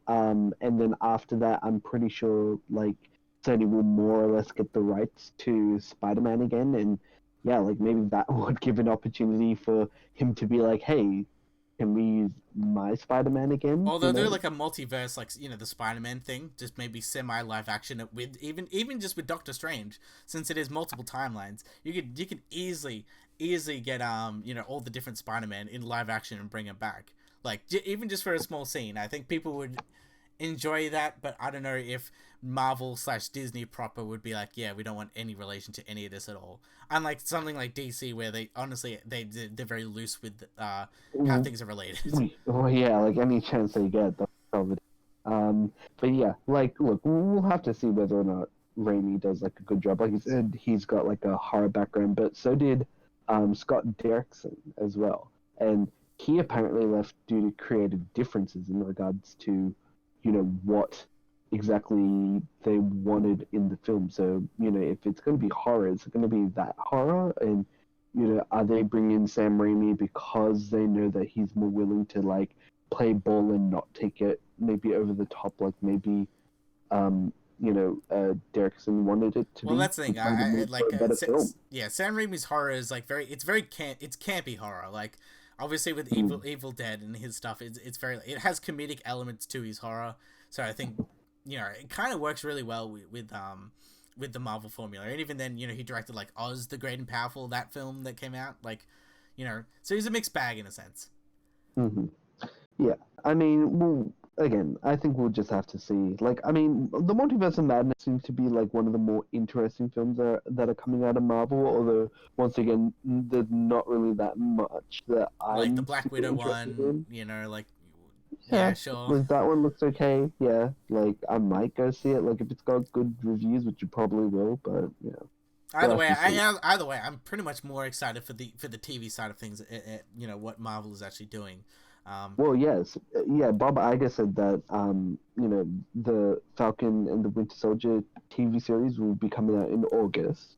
And then after that, I'm pretty sure like Sony will more or less get the rights to Spider-Man again, and yeah, like maybe that would give an opportunity for him to be like, hey, can we use my Spider-Man again? Or they'll do like a multiverse, like the Spider-Man thing, just maybe semi live action with even just with Doctor Strange, since it is multiple timelines. You could easily get all the different Spider-Man in live action and bring them back. Like even just for a small scene, I think people would enjoy that. But I don't know if Marvel/Disney proper would be like, yeah, we don't want any relation to any of this at all. Unlike something like DC, where they honestly they're very loose with how things are related. Well, yeah, like any chance they get, they'll cover it. But yeah, like, look, we'll have to see whether or not Raimi does like a good job. Like you said, he's got like a horror background, but so did Scott Derrickson as well, and he apparently left due to creative differences in regards to, what exactly they wanted in the film. So, if it's going to be horror, it's going to be that horror, and are they bringing Sam Raimi because they know that he's more willing to like play ball and not take it maybe over the top, like maybe Derrickson wanted it to Well, be, that's the thing. which made it make for a better film. Yeah, Sam Raimi's horror is like it's campy horror. Like obviously with Mm. Evil Dead and his stuff, it's very it has comedic elements to his horror. So I think it kind of works really well with the Marvel formula. And even then, he directed like Oz the Great and Powerful, that film that came out. Like, so he's a mixed bag in a sense. Hmm. Yeah, I mean, again, I think we'll just have to see. Like, I mean, the Multiverse of Madness seems to be like one of the more interesting films that are coming out of Marvel. Although, once again, there's not really that much that Like the I'm Black super Widow interested one, in. like yeah, Yeah, sure. like that one looks okay. Yeah, like I might go see it. Like if it's got good reviews, which it probably will. But we'll Either have way, to see. either way, I'm pretty much more excited for the TV side of things. What Marvel is actually doing. Well, yes, yeah. Bob Iger said that the Falcon and the Winter Soldier TV series will be coming out in August.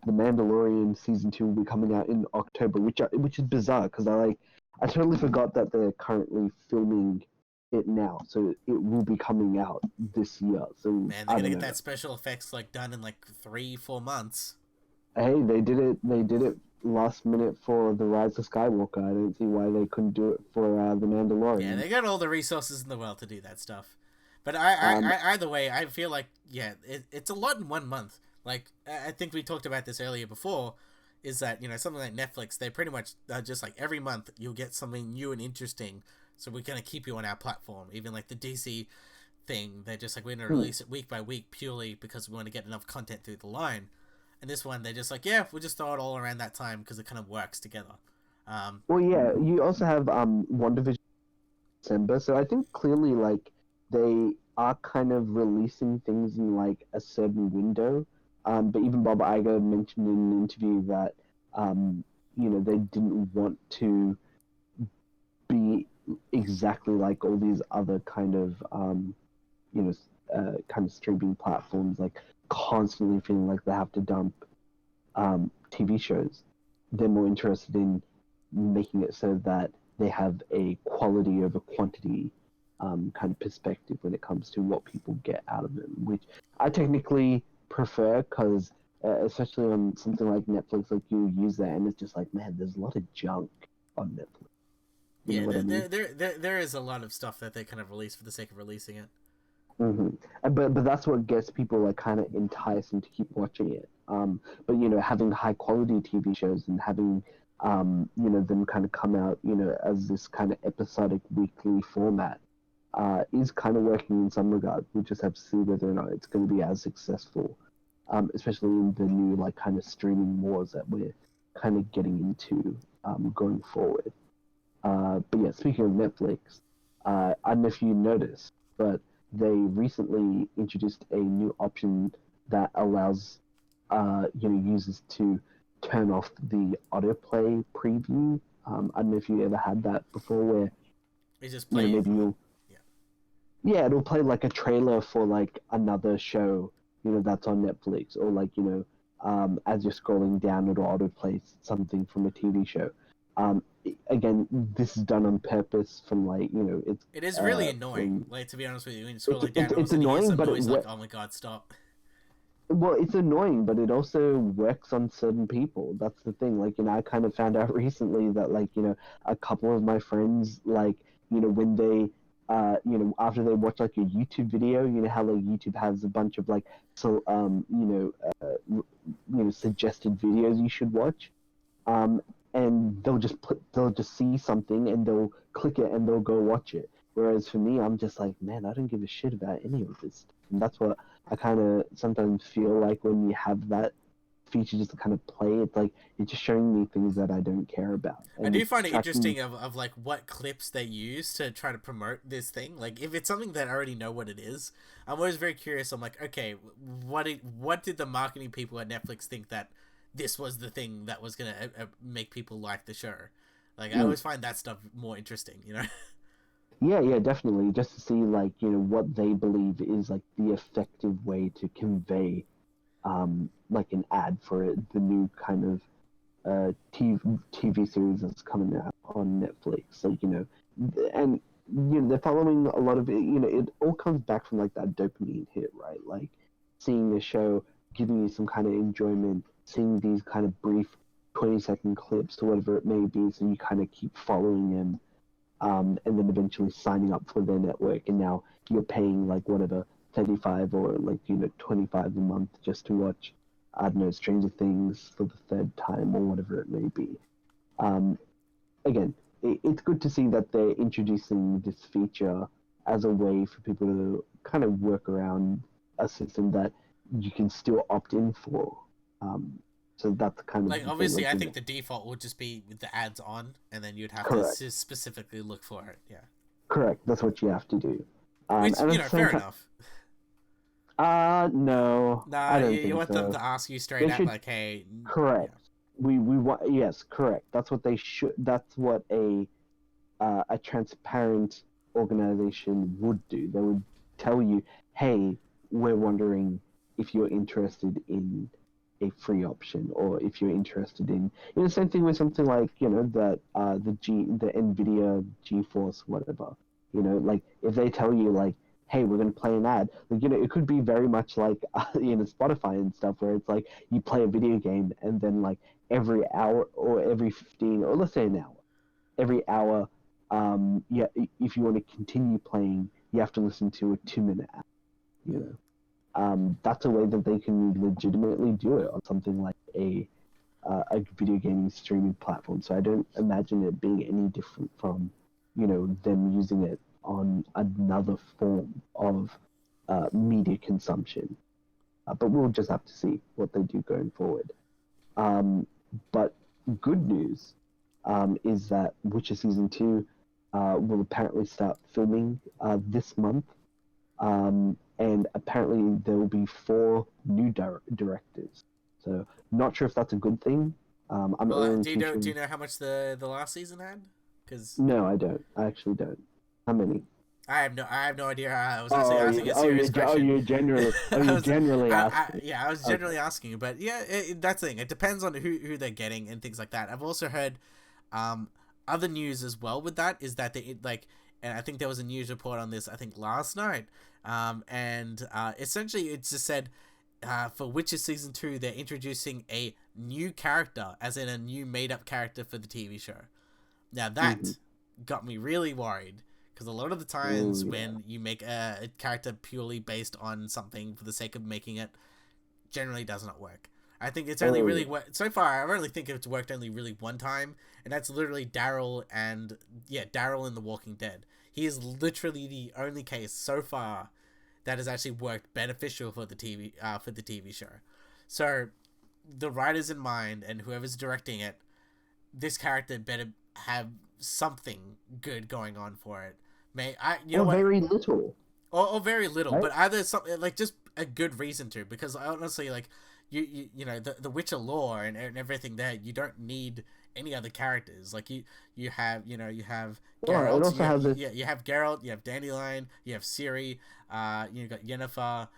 The Mandalorian season 2 will be coming out in October, which is bizarre because I totally forgot that they're currently filming it now, so it will be coming out this year. So Man, they're I gonna don't get know. that special effects like done in like 3-4 months. Hey, they did it. They did it last minute for the Rise of Skywalker. I don't see why they couldn't do it for the Yeah, Mandalorian. they got all the resources in the world to do that stuff. But Um, either way, I feel like it's a lot in 1 month. Like I think we talked about this earlier before, is that something like Netflix, they pretty much just like every month you'll get something new and interesting. So we're gonna keep you on our platform. Even like the DC thing, they're just like we're gonna hmm. release it week by week purely because we want to get enough content through the line. And this one, they're just like, yeah, we'll just throw it all around that time because it kind of works together. Um, Well, yeah, you also have WandaVision December, so I think clearly like they are kind of releasing things in like a certain window. But even Bob Iger mentioned in an interview that um, they didn't want to be exactly like all these other kind of you know kind of streaming platforms, like constantly feeling like they have to dump TV shows. They're more interested in making it so that they have a quality over quantity kind of perspective when it comes to what people get out of them, which I technically prefer because, especially on something like Netflix, like you use that and it's just like, man, there's a lot of junk on Netflix. You know yeah, what I mean? there is a lot of stuff that they kind of release for the sake of releasing it. Hmm. But that's what gets people like kind of enticed and to keep watching it. But having high quality TV shows and having them kind of come out as this kind of episodic weekly format is kind of working in some regard. We just have to see whether or not it's going to be as successful, especially in the new like kind of streaming wars that we're kind of getting into going forward. But yeah, speaking of Netflix, I don't know if you noticed, but they recently introduced a new option that allows users to turn off the autoplay preview. I don't know if you ever had that before, where It just plays. maybe you'll Yeah, yeah, it'll play like a trailer for like another show, that's on Netflix, or like, as you're scrolling down, it'll autoplay something from a TV show. Again, this is done on purpose from like, it is really annoying. from Like to be honest with you, when you scroll it's like down, it's all of a it's sudden you hear annoying, some but noise like, "Oh my god, stop!" well, it's annoying, but it also works on certain people. That's the thing. Like, I kind of found out recently that, like, a couple of my friends, like, when they, after they watch like a YouTube video, how like YouTube has a bunch of like, so, suggested videos you should watch. Um, and they'll just see something and they'll click it and they'll go watch it. Whereas for me, I'm just like, man, I don't give a shit about any of this. And that's what I kind of sometimes feel like when you have that feature just to kind of play. It's like it's just showing me things that I don't care about, I and do it's find it distracting. interesting of like what clips they use to try to promote this thing. Like if it's something that I already know what it is, I'm always very curious. I'm like, okay, what did the marketing people at Netflix think that this was the thing that was gonna make people like the show? Like I Mm. always find that stuff more interesting. Yeah, yeah, definitely. Just to see like what they believe is like the effective way to convey like an ad for it, the new kind of TV series that's coming out on Netflix. So and they're following a lot of it. It all comes back from like that dopamine hit, right? Like seeing the show giving you some kind of enjoyment, seeing these kind of brief 20-second clips or whatever it may be, so you kind of keep following them, and then eventually signing up for their network, and now you're paying like whatever 35 or like 25 a month just to watch, I don't know, Stranger Things for the third time or whatever it may be. Um, Again, it's good to see that they're introducing this feature as a way for people to kind of work around a system that you can still opt in for. So that's kind of Like, the thing. obviously, Like, I think the default would just be with the ads on, and then you'd have to correct, specifically look for it. Yeah. correct. That's what you have to do. Which, And at the same fair time, enough. no, Nah, I don't you think want them so. to ask you straight They out, should like, hey, yeah. correct. We want, yes, correct. That's what they should. That's what a transparent organization would do. They would tell you, hey, we're wondering if you're interested in a free option, or if you're interested in, same thing with something like, that the Nvidia GeForce, whatever. Like if they tell you like, hey, we're going to play an ad, like, it could be very much like Spotify and stuff, where it's like you play a video game, and then like every hour or every 15, or let's say an hour, every hour, yeah, if you want to continue playing, you have to listen to a 2-minute ad. That's a way that they can legitimately do it on something like a video gaming streaming platform. So I don't imagine it being any different from, them using it on another form of media consumption. But we'll just have to see what they do going forward. But good news is that Witcher Season 2 will apparently start filming this month. And apparently there will be 4 new directors. So not sure if that's a good thing. I'm not Well, really do you too know? sure. Do you know how much the last season had? Because No, I don't. I actually don't. How many? I have no idea. I was actually asking a serious question. I you're was, generally asking. yeah, I was Okay. generally asking, but yeah, that's the thing. It depends on who they're getting and things like that. I've also heard, um, other news as well with that is that they like, and I think there was a news report on this. I think last night, and essentially it just said, for Witcher season 2, they're introducing a new character, as in a new made up character for the TV show. Now Mm-hmm. that got me really worried, because a lot of the Oh times yeah. when you make a character purely based on something for the sake of making it, generally does not work. I think it's only Oh really yeah. worked so far. I really think it's worked only really one time, and that's literally Daryl and Daryl in The Walking Dead. He is literally the only case so far that has actually worked beneficial for the TV show. So the writers in mind and whoever's directing it, this character better have something good going on for it. May I? You know Or what? very little, Or very little, right? but either something like just a good reason to. Because honestly, like the Witcher lore and everything there, you don't need any other characters. Like you have you have Well, it Geralt, also has this. you have Geralt, you have Dandelion, you have Ciri, you got Yennefer,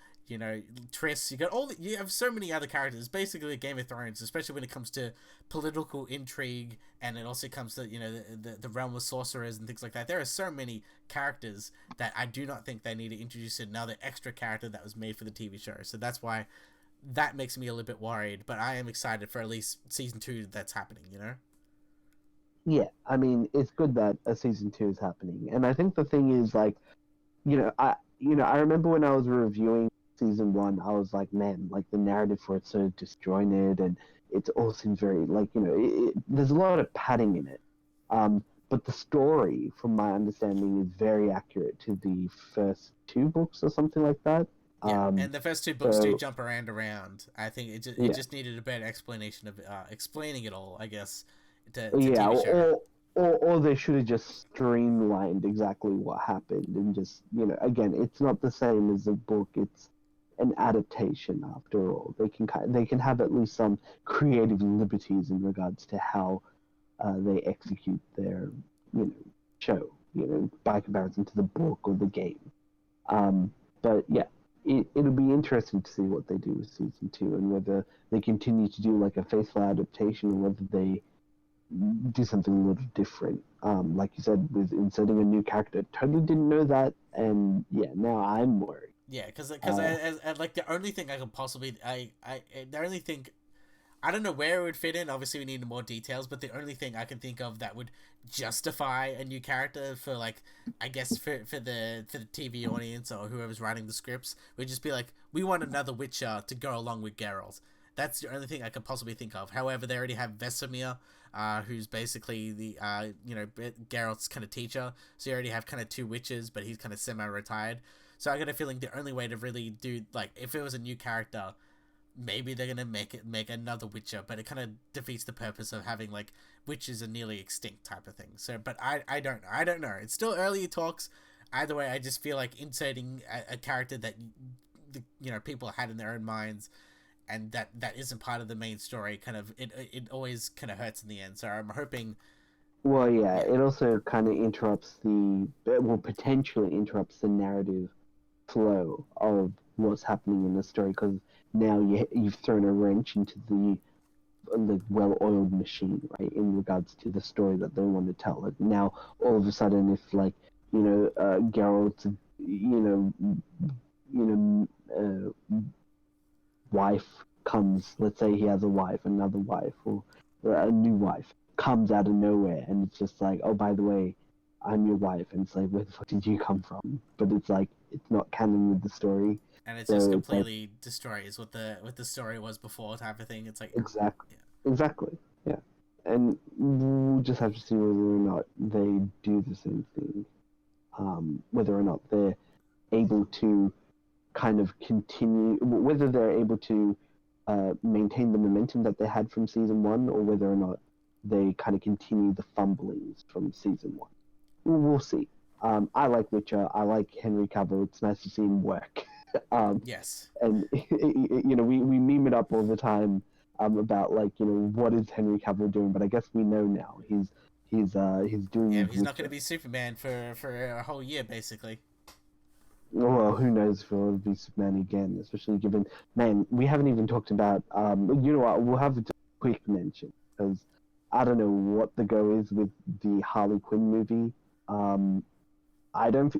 Triss. You have so many other characters. Basically, Game of Thrones, especially when it comes to political intrigue, and it also comes to the realm of sorcerers and things like that. There are so many characters that I do not think they need to introduce another extra character that was made for the TV show. So that's why that makes me a little bit worried. But I am excited for at least season 2 that's happening. Yeah, I mean, it's good that a season 2 is happening, and I think the thing is like, I remember when I was reviewing season 1, I was like, man, like the narrative for it's so disjointed, and it all seems very like, there's a lot of padding in it. But the story, from my understanding, is very accurate to the first 2 books or something like that. Yeah, Um, and the first 2 books do so jump around. I think it yeah, just needed a better explanation of explaining it all. I guess to yeah, TV show. or they should have just streamlined exactly what happened, and just, again, it's not the same as a book. It's an adaptation after all. They can have at least some creative liberties in regards to how they execute their, show, by comparison to the book or the game. But yeah, it'll be interesting to see what they do with season 2, and whether they continue to do like a faithful adaptation, or whether they do something a little different. Like you said, with inserting a new character, totally didn't know that, and yeah, now I'm worried. Yeah, because Uh, like the only thing I could possibly the only thing I don't know where it would fit in. Obviously, we need more details, but the only thing I can think of that would justify a new character for, like, I guess for the TV audience or whoever's writing the scripts would just be like, we want another Witcher to go along with Geralt. That's the only thing I could possibly think of. However, they already have Vesemir, who's basically the Geralt's kind of teacher. So you already have kind of two witches, but he's kind of semi-retired. So I got a feeling the only way to really do, like, if it was a new character, maybe they're gonna make another Witcher, but it kind of defeats the purpose of having, like, witches are nearly extinct type of thing. So, but I don't know. It's still early talks. Either way, I just feel like inserting a character that people had in their own minds, and that isn't part of the main story. Kind of it always kind of hurts in the end. So I'm hoping, well, yeah, yeah, it also kind of interrupts potentially interrupts the narrative flow of what's happening in the story because now you've thrown a wrench into the well-oiled machine, right? In regards to the story that they want to tell. Like now, all of a sudden, if like Geralt's wife comes, let's say he has a wife, another wife, or a new wife comes out of nowhere, and it's just like, oh, by the way, I'm your wife, and it's like, where the fuck did you come from? But it's like it's not canon with the story, and it just so it's like completely destroys what the story was before type of thing. It's like, exactly, yeah. exactly, yeah. And we'll just have to see whether or not they do the same thing, whether or not they're able to kind of continue, whether they're able to maintain the momentum that they had from season one, or whether or not they kind of continue the fumblings from season one. We'll see. I like Witcher. I like Henry Cavill. It's nice to see him work. Yes. And we meme it up all the time about like what is Henry Cavill doing, but I guess we know now he's Yeah, doing he's not going to Witcher. be Superman for a whole year, basically. Well, who knows if he'll be Superman again, especially given, man, we haven't even talked about, you know what, we'll have a quick mention, because I don't know what the go is with the Harley Quinn movie. Um, I don't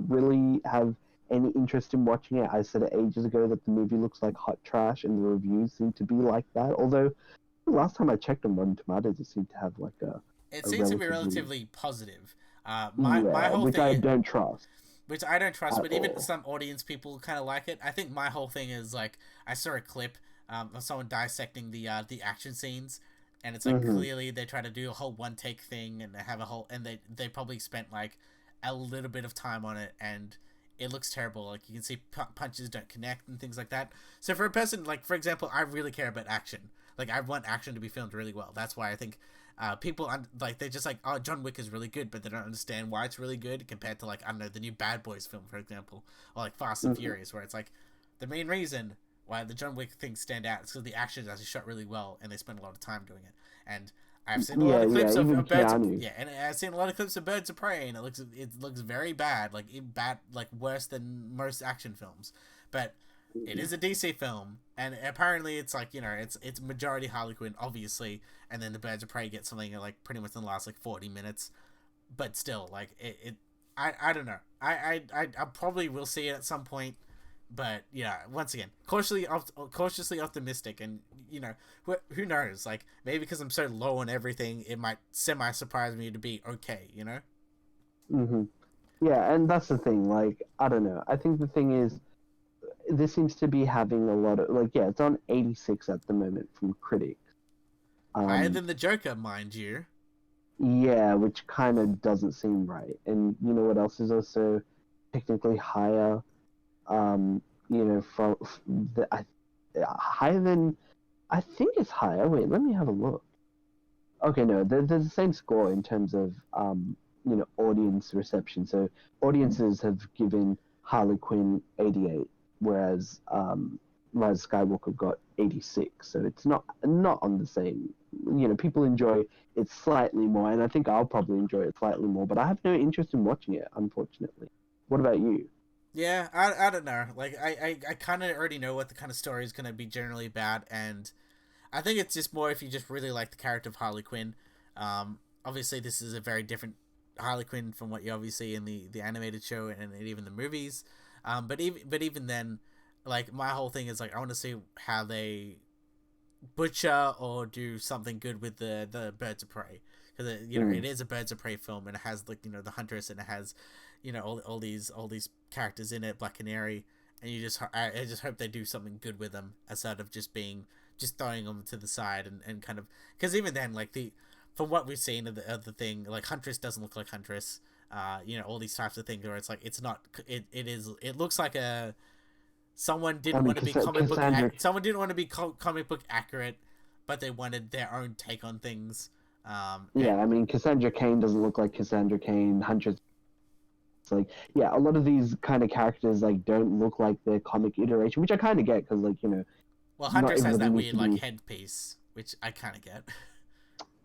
really have any interest in watching it. I said it ages ago that the movie looks like hot trash, and the reviews seem to be like that. Although, last time I checked on Rotten Tomatoes, it seemed to have like It a seems to be relatively, relatively positive. My yeah, whole which thing, I don't trust which I don't trust, at but even all. some audience people kind of like it. I think my whole thing is, like, I saw a clip of someone dissecting the action scenes, and it's like Hmm. clearly they try to do a whole one take thing, and they have a whole, and they probably spent like a little bit of time on it, and it looks terrible. Like, you can see punches don't connect and things like that. So for a person, like, for example, I really care about action. Like, I want action to be filmed really well. That's why I think people like, they're just like, oh, John Wick is really good, but they don't understand why it's really good compared to, like, I don't know, the new Bad Boys film, for example, or like Fast and Hmm. Furious, where it's like the main reason why the John Wick things stand out is because the action is actually shot really well and they spend a lot of time doing it. And I've seen a lot Yeah, of yeah, clips even of birds of, Keanu. yeah, and I've seen a lot of clips of Birds of Prey, and it looks very bad, like bad, like worse than most action films. But it is a DC film, and apparently it's like, it's majority Harley Quinn, obviously, and then the Birds of Prey get something like pretty much in the last like 40 minutes. But still, like, I don't know. I probably will see it at some point, but yeah, once again, cautiously optimistic, and who knows? Like, maybe because I'm so low on everything, it might semi surprise me to be okay. Hmm. Yeah, and that's the thing. Like, I don't know. I think the thing is, this seems to be having a lot of like, yeah, it's on 86 at the moment from critics. Higher Um, than the Joker, mind you. yeah, which kind of doesn't seem right. And you know what else is also technically higher? From higher than I think it's higher. Wait, let me have a look. Okay, no, there's the same score in terms of audience reception. So audiences have given Harley Quinn 88, whereas Rise of Skywalker got 86. So it's not on the same. People enjoy it slightly more, and I think I'll probably enjoy it slightly more. But I have no interest in watching it, unfortunately. What about you? Yeah, I don't know. Like, I kind of already know what the kind of story is gonna be generally about, and I think it's just more if you just really like the character of Harley Quinn. Obviously, this is a very different Harley Quinn from what you obviously see in the animated show and even the movies. But even then, like my whole thing is like I want to see how they butcher or do something good with the Birds of Prey, because it is a Birds of Prey film, and it has like the Huntress, and it has all these characters in it, Black Canary, and I just hope they do something good with them instead of just throwing them to the side and kind of, because even then, like from what we've seen of the thing, like Huntress doesn't look like Huntress. All these types of things where it's like it's not it looks like a someone I didn't mean, want to be comic book Cassandra. someone didn't want to be comic book accurate, but they wanted their own take on things. Yeah, I mean, Cassandra Cain doesn't look like Cassandra Cain. Huntress. It's like, yeah, a lot of these kind of characters like don't look like their comic iteration, which I kind of get because well, not Huntress has everybody that needs weird to like be. headpiece, which I kind of get.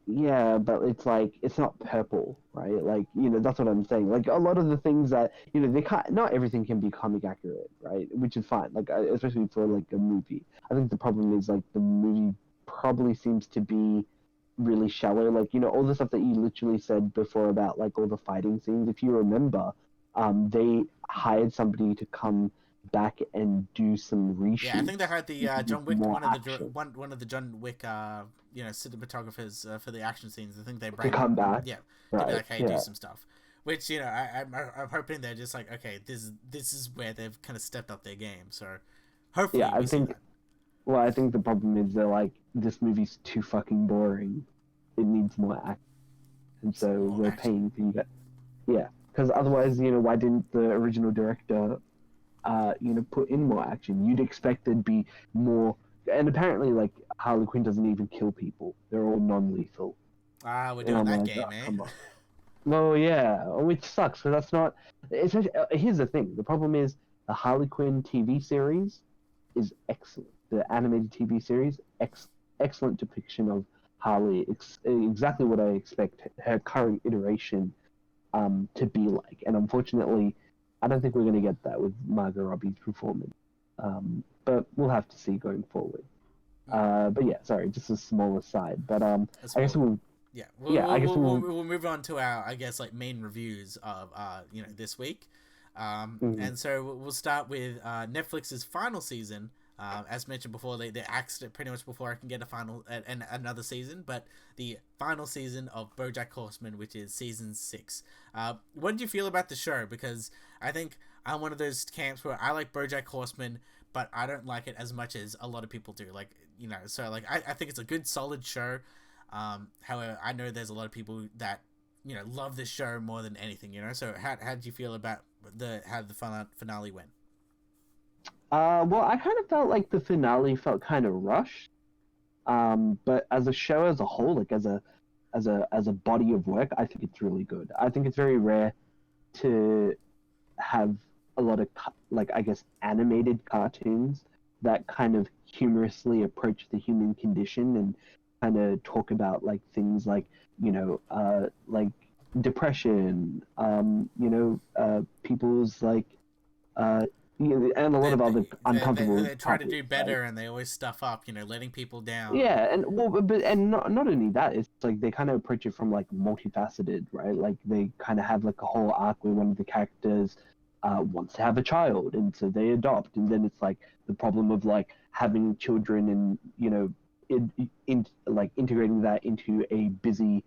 Yeah, but it's like it's not purple, right? Like that's what I'm saying. Like a lot of the things that they can't. Not everything can be comic accurate, right? Which is fine. Like especially for like a movie. I think the problem is like the movie probably seems to be really shallow. Like all the stuff that you literally said before about like all the fighting scenes. If you remember, they hired somebody to come back and do some Yeah, I think they reshoots had the to give John Wick, more action one of the John Wick cinematographers for the action scenes. I think they to bring come back, yeah to be right? like, hey, do Yeah. some stuff. Which I'm hoping they're just like, okay, this is where they've kind of stepped up their game. So Yeah, hopefully I we see think that. Well, I think the problem is they're like, this movie's too fucking boring. It needs more action, and so Some more we're action. paying for you guys. Yeah, because otherwise, why didn't the original director, put in more action? You'd expect there'd be more, and apparently, like Harley Quinn doesn't even kill people; they're all non-lethal. We're And doing I'm that like, game, oh, eh? come on. Well, yeah, which sucks because that's not. Here's the thing: the problem is the Harley Quinn TV series is excellent. The animated TV series, excellent depiction of Harley. Exactly what I expect her current iteration to be like. And unfortunately, I don't think we're going to get that with Margot Robbie's performance. But we'll have to see going forward. But yeah, sorry, just a small aside. But A I guess small we'll. yeah. Yeah, I guess we'll. We'll move on to our I guess like main reviews of this week. Mm, And so we'll start with Netflix's final season. As mentioned before, they axed it pretty much before I can get a final and another season. But the final season of BoJack Horseman, which is season 6. What did you feel about the show? Because I think I'm one of those camps where I like BoJack Horseman, but I don't like it as much as a lot of people do. Like so like I think it's a good solid show. However, I know there's a lot of people that love this show more than anything. So how did you feel about how the finale went? well, I kind of felt like the finale felt kind of rushed. But as a show as a whole, like as a body of work, I think it's really good. I think it's very rare to have a lot of like I guess animated cartoons that kind of humorously approach the human condition and kind of talk about like things like like depression, people's like uh, and a lot They of they, other uncomfortable they try to do topics, right? better and they always stuff up. Letting people down. Yeah, and well, but and not only that, it's like they kind of approach it from like multifaceted, right? Like they kind of have like a whole arc where one of the characters wants to have a child, and so they adopt, and then it's like the problem of like having children and in like integrating that into a busy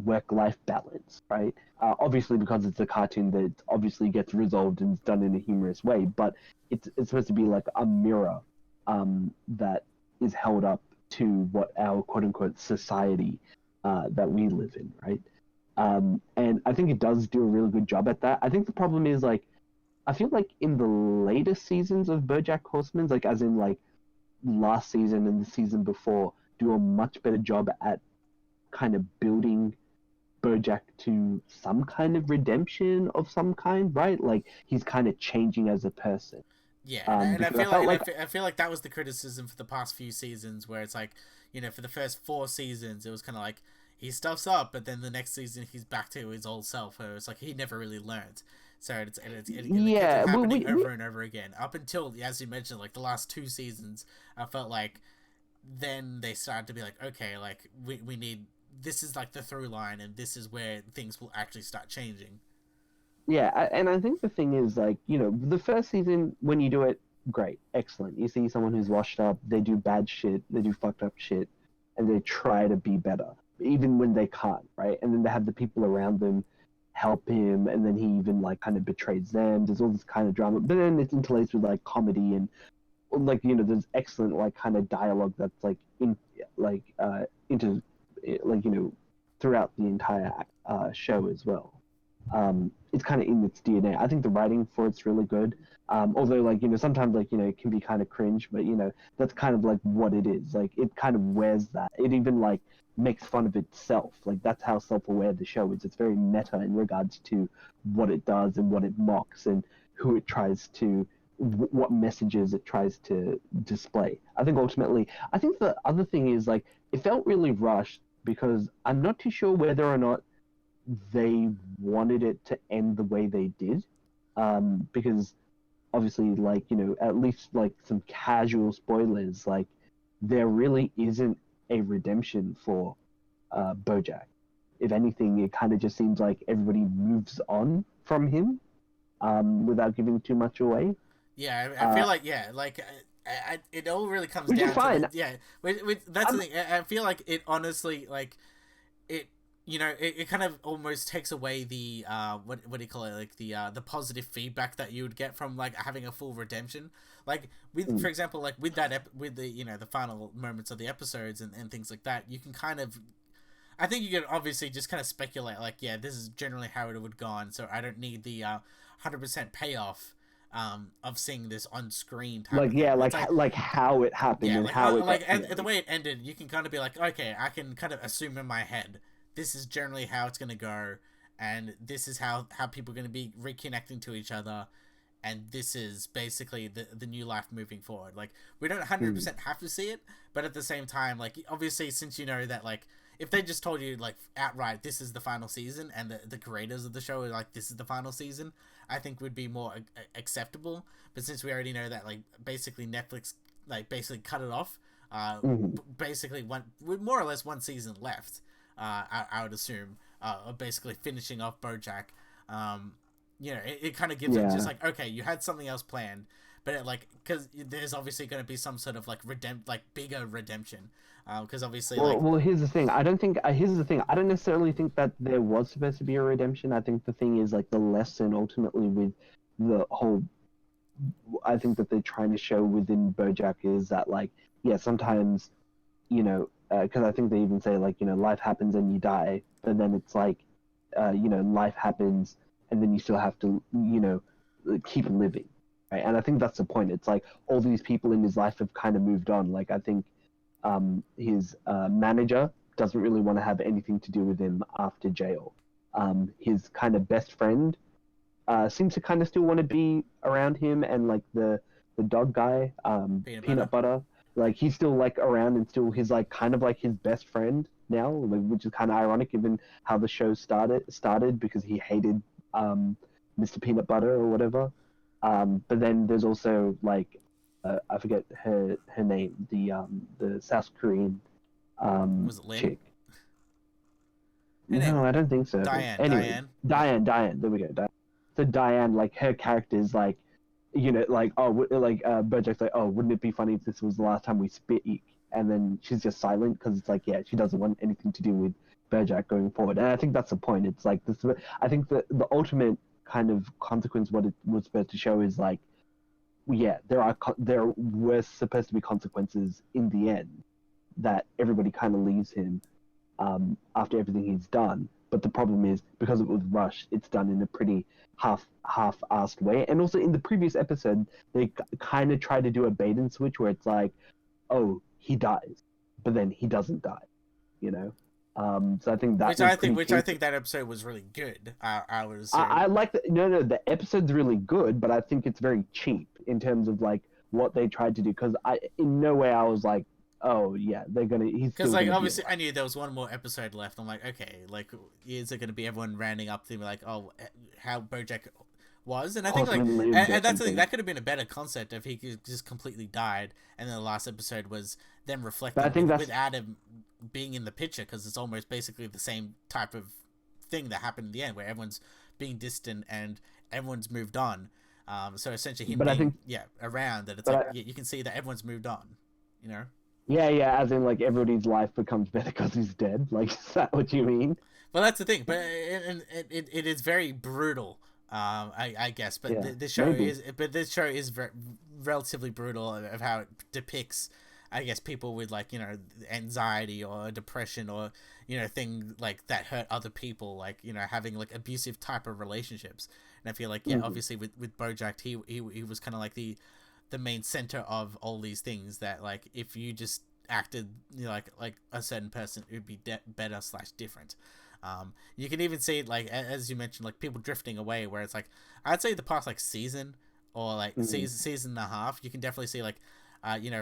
work-life balance, right? Obviously, because it's a cartoon, that obviously gets resolved and it's done in a humorous way, but it's supposed to be like a mirror that is held up to what our quote-unquote society that we live in, right? And I think it does do a really good job at that. I think the problem is like I feel like in the later seasons of BoJack Horseman, like as in like last season and the season before, do a much better job at kind of building Bojack to some kind of redemption of some kind, right? Like he's kind of changing as a person. Yeah, and I Because I feel like felt like I feel like that was the criticism for the past few seasons, where it's like, for the first 4 seasons, it was kind of like he stuffs up, but then the next season he's back to his old self, where it's like he never really learned. So it kept on yeah, happening over and over again, up until, as you mentioned, like the last 2 seasons. I felt like then they started to be like, okay, like we need, this is like the through line, and this is where things will actually start changing. Yeah, and I think the thing is, like, the first season, when you do it, great, excellent. You see someone who's washed up, they do bad shit, they do fucked up shit, and they try to be better, even when they can't, right? And then they have the people around them help him, and then he even, like, kind of betrays them. There's all this kind of drama, but then it's interlaced with, like, comedy and, like, there's excellent, like, kind of dialogue that's, like, like, into, like, throughout the entire show as well. It's kind of in its DNA. I think the writing for it's really good. Although, like, sometimes, like, it can be kind of cringe, but that's kind of like what it is. Like, it kind of wears that. It even, like, makes fun of itself. Like, that's how self-aware the show is. It's very meta in regards to what it does and what it mocks and who it tries to, what messages it tries to display. I think ultimately, I think the other thing is, like, it felt really rushed because I'm not too sure whether or not they wanted it to end the way they did, because obviously, like, at least, like, some casual spoilers, like, there really isn't a redemption for Bojack. If anything, it kind of just seems like everybody moves on from him, without giving too much away. Yeah, I feel like, yeah, like it all really comes Which is down to fine. that's the thing. I feel like it honestly, like, it, it kind of almost takes away the what do you call it, like the positive feedback that you would get from, like, having a full redemption, like with, for example, like with that with the, the final moments of the episodes and things like that. You can kind of, I think you can obviously just kind of speculate, like, yeah, this is generally how it would have gone, so I don't need the 100% payoff of seeing this on screen type Like, of thing. yeah, It's like how it happened yeah, and like how the way it ended, you can kind of be like, okay, I can kind of assume in my head this is generally how it's gonna go, and this is how people are gonna be reconnecting to each other, and this is basically the new life moving forward. Like, we don't 100% have to see it, but at the same time, like, obviously, since you know that, like, if they just told you, like, outright, this is the final season, and the creators of the show are like, this is the final season, I think would be more acceptable. But since we already know that, like, basically Netflix, like, basically cut it off, basically with more or less one season left, I would assume, basically finishing off Bojack. It kind of gives it just like, okay, you had something else planned, but it, like, because there's obviously going to be some sort of, like, bigger redemption, because obviously, like, well, here's the thing. I don't think. Here's the thing. I don't necessarily think that there was supposed to be a redemption. I think the thing is, like, the lesson ultimately with the whole. I think that they're trying to show within BoJack is that, like, yeah, sometimes, because I think they even say, like, life happens and you die, but then it's like, life happens and then you still have to, keep living, right? And I think that's the point. It's like all these people in his life have kind of moved on. Like, I think his manager doesn't really want to have anything to do with him after jail. His kind of best friend seems to kind of still want to be around him, and, like, the dog guy, Peanut Butter, like, he's still, like, around and still he's, like, kind of like his best friend now, which is kind of ironic given how the show started because he hated Mr. Peanut Butter or whatever. But then there's also, like, I forget her name, the South Korean was it Lynn? chick. Her name, No, I don't think so. Anyway, Diane. There we go. Diane. So Diane, like, her character is like, like, Bojack's like, oh, wouldn't it be funny if this was the last time we speak? And then she's just silent because it's like, yeah, she doesn't want anything to do with Bojack going forward. And I think that's the point. It's like this. I think the ultimate kind of consequence, what it was supposed to show, is like, yeah, there were supposed to be consequences in the end that everybody kind of leaves him after everything he's done. But the problem is, because it was rushed, it's done in a pretty half-assed way. And also in the previous episode, they kind of try to do a bait and switch where it's like, oh, he dies, but then he doesn't die, So I think that I think that episode was really good. I would assume. I like that. No, the episode's really good, but I think it's very cheap in terms of, like, what they tried to do. Because in no way I was like, oh yeah, they're gonna. He's because, like, obviously I knew there was one more episode left. I'm like, okay, like, is it gonna be everyone rounding up to be like, oh, how Bojack was, and I think like, Horseman lived or and that's the thing, something. that could have been a better concept if he just completely died, and then the last episode was them But I reflecting think with that's Adam being in the picture, because it's almost basically the same type of thing that happened in the end, where everyone's being distant and everyone's moved on. So essentially, him but I being think around, that it's but like, I, you can see that everyone's moved on, you know. yeah, yeah, as in like everybody's life becomes better because he's dead. Like, is that what you mean? Well, that's the thing, but it is very brutal. I guess, but Yeah, maybe. this show is relatively brutal of how it depicts, I guess, people with like, anxiety or depression, or thing like that hurt other people, like, having like abusive type of relationships. And I feel like, yeah, Hmm. obviously with Bojack, he was kind of like the main center of all these things, that like if you just acted, like a certain person, it would be better slash different. You can even see, like, as you mentioned, like people drifting away, where it's like, I'd say the past like season, or like Hmm. season and a half, you can definitely see like,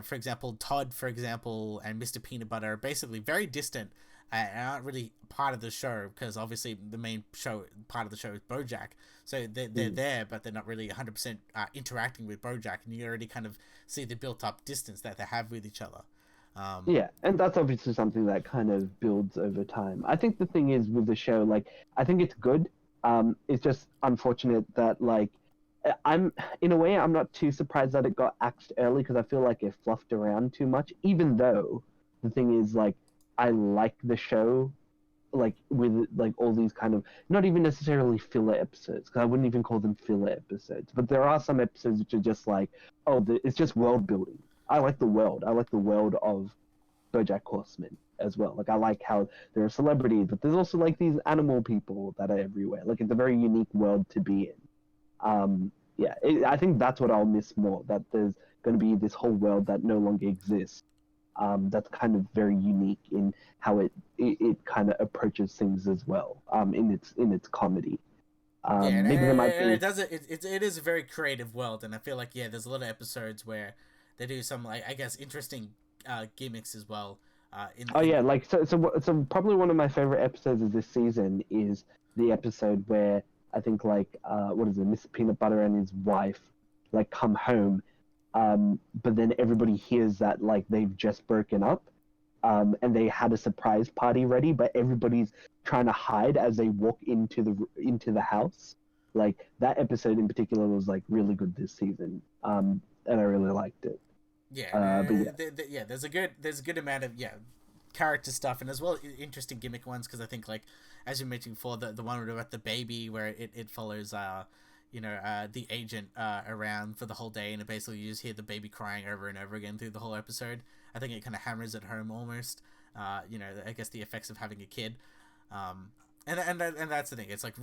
for example, Todd, for example, and Mr. Peanut Butter are basically very distant, and aren't really part of the show, because obviously the main show part of the show is Bojack. So they're Hmm. there, but they're not really 100% interacting with Bojack, and you already kind of see the built up distance that they have with each other. Um, Yeah, and that's obviously something that kind of builds over time. I think the thing is with the show, like, I think it's good. It's just unfortunate that, like, I'm in a way I'm not too surprised that it got axed early because I feel like it fluffed around too much. Even though the thing is, like, I like the show, like with like all these kind of not even necessarily filler episodes because I wouldn't even call them filler episodes, but there are some episodes which are just like, oh, it's just world building. I like the world. I like the world of Bojack Horseman as well. Like I like how there are celebrities, but there's also like these animal people that are everywhere. Like it's a very unique world to be in. Yeah, I think that's what I'll miss more. That there's going to be this whole world that no longer exists. That's kind of very unique in how it kind of approaches things as well. In its comedy. Yeah, Maybe there might and be. it does it is a very creative world, and I feel like, yeah, there's a lot of episodes where they do some, like, I guess, interesting gimmicks as well. Oh In yeah, like so probably one of my favorite episodes of this season is the episode where I think like what is it, Mr. Peanut Butter and his wife like come home, but then everybody hears that like they've just broken up, and they had a surprise party ready, but everybody's trying to hide as they walk into the house. Like that episode in particular was like really good this season, and I really liked it. Yeah, But yeah, yeah, there's a good amount of, yeah, character stuff, and as well interesting gimmick ones, because I think, like, as you mentioned before, the one about the baby, where it follows the agent around for the whole day, and it basically you just hear the baby crying over and over again through the whole episode. I think it kind of hammers at home almost, I guess, the effects of having a kid. Um and that's the thing, it's like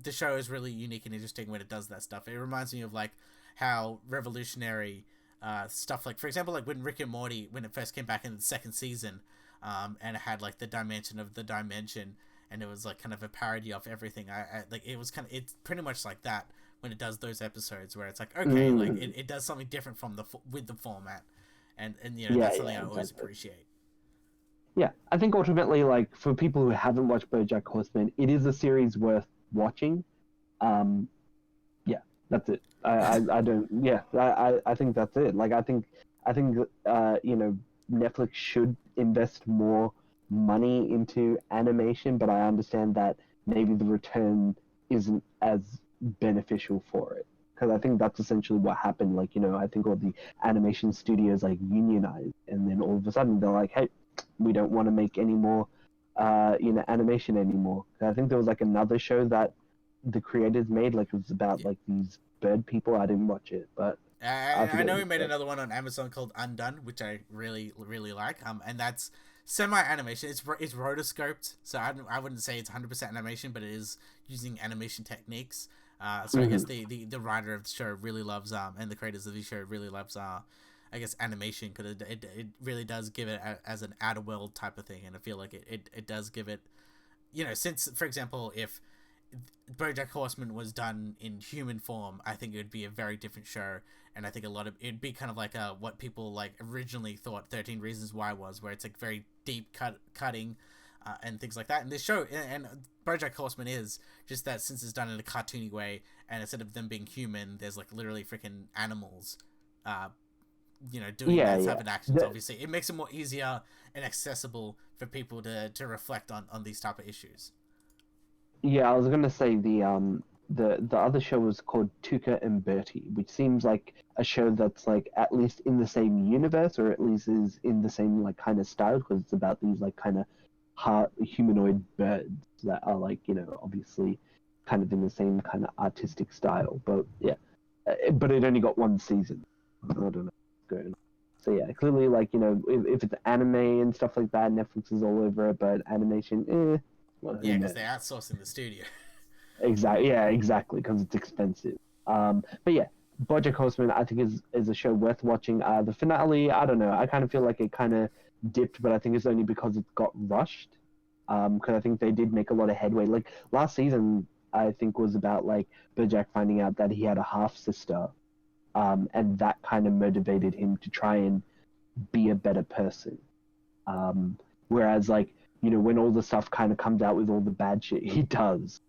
the show is really unique and interesting when it does that stuff. It reminds me of like how revolutionary stuff, like, for example, like when Rick and Morty, when it first came back in the second season, and it had like the dimension of the dimension, and it was like kind of a parody of everything. I like, it was kind of, it's pretty much like that when it does those episodes, where it's like, okay, like mm, it does something different from with the format, and yeah, that's something yeah, I always exactly. appreciate. Yeah, I think ultimately, like for people who haven't watched BoJack Horseman, it is a series worth watching. Um, yeah, that's it. I don't. Yeah, I think that's it. Like I think Netflix should invest more money into animation, but I understand that maybe the return isn't as beneficial for it because I think that's essentially what happened. Like I think all the animation studios like unionized, and then all of a sudden they're like, hey, we don't want to make any more animation anymore. I think there was like another show that the creators made, like it was about Yeah. like these bird people. I didn't watch it, but I I forget know what he it's made called. another one on Amazon called Undone, which I really like. And that's semi animation. It's rotoscoped, so I wouldn't say it's 100% animation, but it is using animation techniques. So I guess Mm-hmm. the writer of the show really loves, and the creators of the show really loves, I guess, animation, because it really does give it as an outer world type of thing, and I feel like it does give it, since, for example, if BoJack Horseman was done in human form, I think it would be a very different show, and I think it'd be kind of like what people like originally thought 13 Reasons Why was, where it's like very deep cutting, and things like that. And this show and Bojack Horseman is just that, since it's done in a cartoony way, and instead of them being human, there's like literally freaking animals, doing Yeah, that yeah. type of actions. Obviously, it makes it more easier and accessible for people to reflect on these type of issues. Yeah, I was gonna say the other show was called Tuca and Bertie, which seems like a show that's like at least in the same universe, or at least is in the same like kind of style, because it's about these like kind of humanoid birds that are like obviously kind of in the same kind of artistic style. But yeah, but it only got one season. I don't know what's going on. So yeah, clearly like if it's anime and stuff like that, Netflix is all over it, but animation, well, who Yeah, because knows? they're outsourcing the studio. Exactly. Yeah, exactly. Because it's expensive. But yeah, BoJack Horseman, I think is a show worth watching. The finale, I don't know. I kind of feel like it kind of dipped, but I think it's only because it got rushed. Because I think they did make a lot of headway. Like last season, I think was about like BoJack finding out that he had a half sister, and that kind of motivated him to try and be a better person. Um, Whereas like when all the stuff kind of comes out with all the bad shit he does,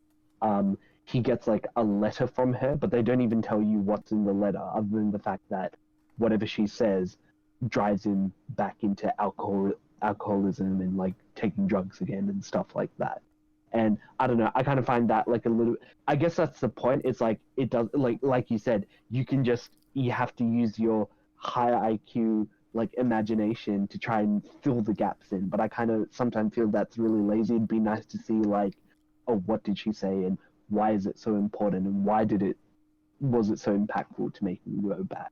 um, he gets like a letter from her, but they don't even tell you what's in the letter, other than the fact that whatever she says drives him back into alcoholism and like taking drugs again and stuff like that. And I don't know, I kind of find that like a little. I guess that's the point. It's like it does like you said, you have to use your high IQ like imagination to try and fill the gaps in. But I kind of sometimes feel that's really lazy. It'd be nice to see like, oh, what did she say, and why is it so important, and was it so impactful to make me go back,